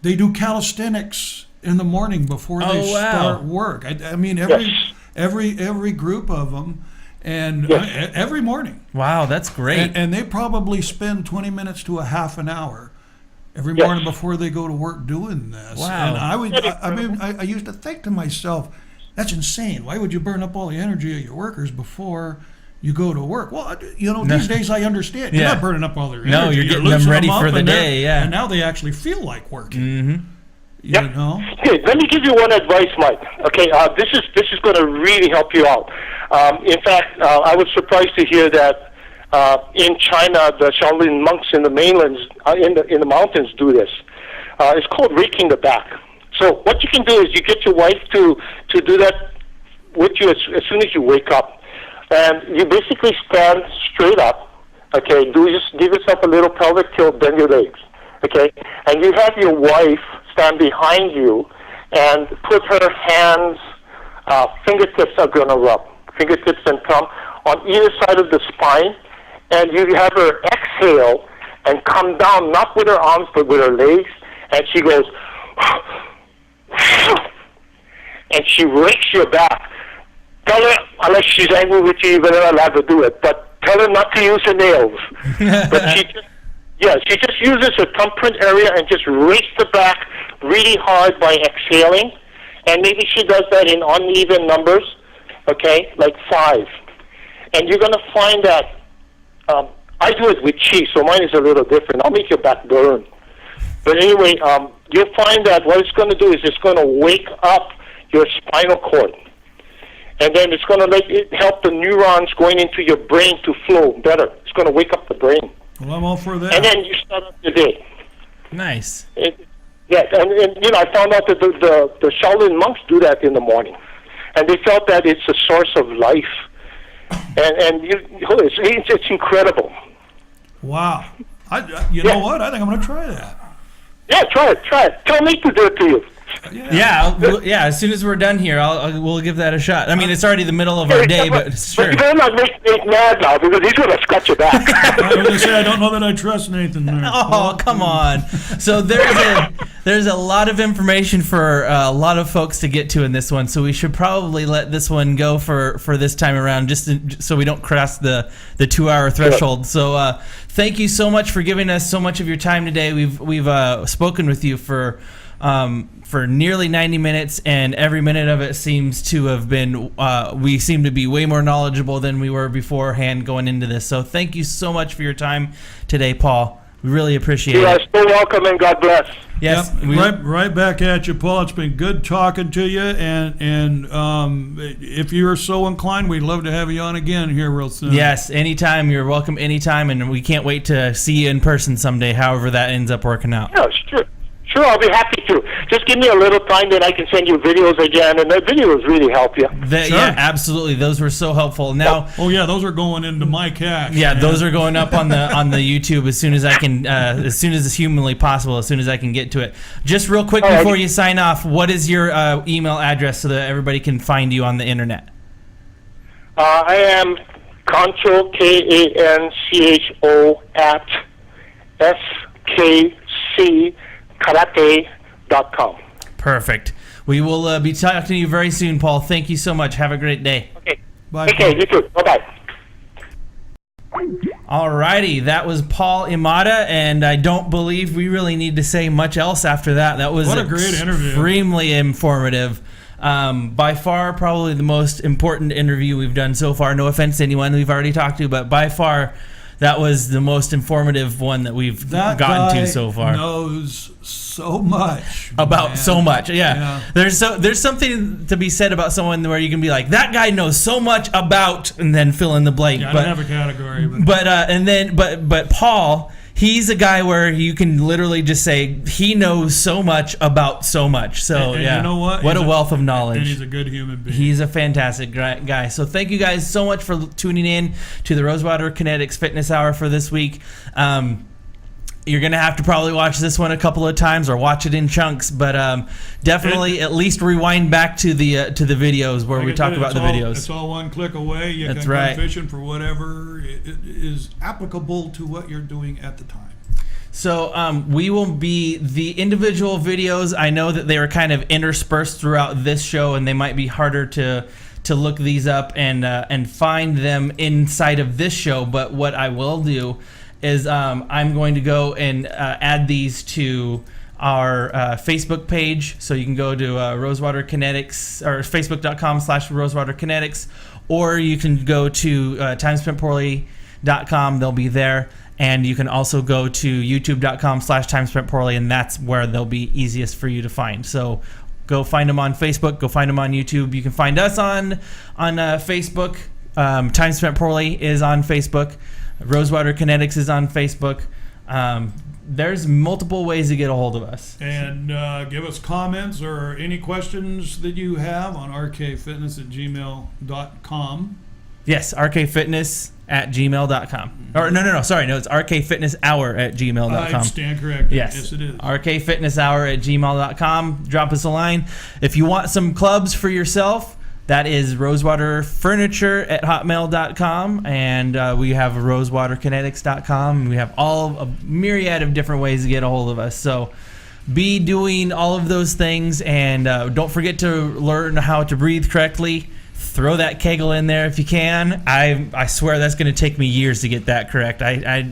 they do calisthenics in the morning before they start work. I mean, every group of them, and every morning. Wow, that's great. And they probably spend 20 minutes to a half an hour every morning before they go to work doing this. Wow. And I used to think to myself, that's insane. Why would you burn up all the energy of your workers before you go to work? Well, you know, these days I understand. You're not burning up all their energy. No, you're getting them ready for the day, And now they actually feel like working. Mm-hmm. You know? Hey, let me give you one advice, Mike. Okay, this is going to really help you out. In fact, I was surprised to hear that in China, the Shaolin monks in the mainlands, in the mountains, do this. It's called raking the back. So what you can do is you get your wife to do that with you as soon as you wake up, and you basically stand straight up. Okay, just give yourself a little pelvic tilt, bend your legs. Okay, and you have your wife stand behind you and put her hands, fingertips are going to rub, fingertips and thumb on either side of the spine. And you have her exhale and come down, not with her arms, but with her legs. And she goes, and she rakes your back. Tell her, unless she's angry with you, you're not allowed to do it. But tell her not to use her nails. But she just uses her thumbprint area and just rakes the back really hard by exhaling. And maybe she does that in uneven numbers, okay, like 5. And you're going to find that I do it with chi, so mine is a little different. I'll make your back burn. But anyway, you'll find that what it's going to do is it's going to wake up your spinal cord. And then it's going to help the neurons going into your brain to flow better. It's going to wake up the brain. Well, I'm all for that. And then you start up your day. Nice. And you know, I found out that the Shaolin monks do that in the morning. And they felt that it's a source of life. And it's incredible. Wow. You know what? I think I'm going to try that. Yeah, try it. Tell me to do it to you. Yeah. As soon as we're done here, we'll give that a shot. I mean, it's already the middle of our day, but sure. But you better not make Nate mad now because he's going to scratch your back. I was going to say I don't know that I trust Nathan there. Oh, come on. So there's a lot of information for a lot of folks to get to in this one. So we should probably let this one go for this time around, just so we don't cross the 2-hour threshold. So thank you so much for giving us so much of your time today. We've spoken with you for nearly 90 minutes, and every minute of it seems to have been, we seem to be way more knowledgeable than we were beforehand going into this. So thank you so much for your time today, Paul. We really appreciate it. You are so welcome, and God bless. Yes. Yep, right back at you, Paul. It's been good talking to you, and if you're so inclined, we'd love to have you on again here real soon. Yes, anytime. You're welcome anytime, and we can't wait to see you in person someday, however that ends up working out. Yeah, sure. Sure, I'll be happy to. Just give me a little time, then I can send you videos again, and the videos really help you. Sure. Yeah, absolutely. Those were so helpful. Now, those are going into my cache. Yeah, man. Those are going up on the YouTube as soon as I can, as soon as it's humanly possible, as soon as I can get to it. Just real quick before you sign off, what is your email address so that everybody can find you on the internet? I am Kancho, Kancho at skckarate.com. Perfect. We will be talking to you very soon, Paul. Thank you so much. Have a great day. Okay. Bye. Okay, you too. Bye-bye. Alrighty, that was Paul Imada, and I don't believe we really need to say much else after that. That was what a great interview. Extremely informative. By far, probably the most important interview we've done so far. No offense to anyone we've already talked to, but by far, that was the most informative one that we've gotten to so far. Knows so much about man. So much. Yeah. There's something to be said about someone where you can be like, that guy knows so much about, and then fill in the blank. Yeah, I don't have a category. But Paul, he's a guy where you can literally just say he knows so much about so much. So and yeah, you know what? What a wealth of knowledge. And he's a good human being. He's a fantastic guy. So thank you guys so much for tuning in to the Rosewater Kinetics Fitness Hour for this week. You're going to have to probably watch this one a couple of times or watch it in chunks, but definitely at least rewind back to the videos where we talk about the videos. It's all one click away. You That's can right. go fishing for whatever is applicable to what you're doing at the time. So we will be the individual videos. I know that they were kind of interspersed throughout this show, and they might be harder to look these up and find them inside of this show. But what I will do is I'm going to go and add these to our Facebook page. So you can go to Rosewater Kinetics or facebook.com/Rosewater Kinetics, or you can go to timespentpoorly.com. They'll be there. And you can also go to youtube.com/timespentpoorly, and that's where they'll be easiest for you to find. So go find them on Facebook. Go find them on YouTube. You can find us on Facebook. Time Spent Poorly is on Facebook. Rosewater Kinetics is on Facebook. There's multiple ways to get a hold of us. And give us comments or any questions that you have on rkfitness@gmail.com. Yes, rkfitness@gmail.com. Or no, sorry, it's rkfitnesshour@gmail.com. I stand corrected. Yes, it is. rkfitnesshour@gmail.com. Drop us a line. If you want some clubs for yourself, that is rosewaterfurniture@hotmail.com, and we have rosewaterkinetics.com. We have a myriad of different ways to get a hold of us. So be doing all of those things, and don't forget to learn how to breathe correctly. Throw that Kegel in there if you can. I swear that's going to take me years to get that correct. I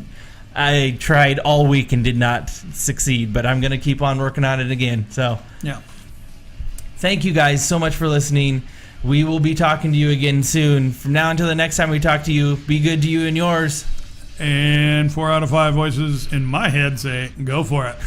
tried all week and did not succeed, but I'm going to keep on working on it again. So yeah. Thank you guys so much for listening. We will be talking to you again soon. From now until the next time we talk to you, be good to you and yours. And 4 out of 5 voices in my head say, go for it.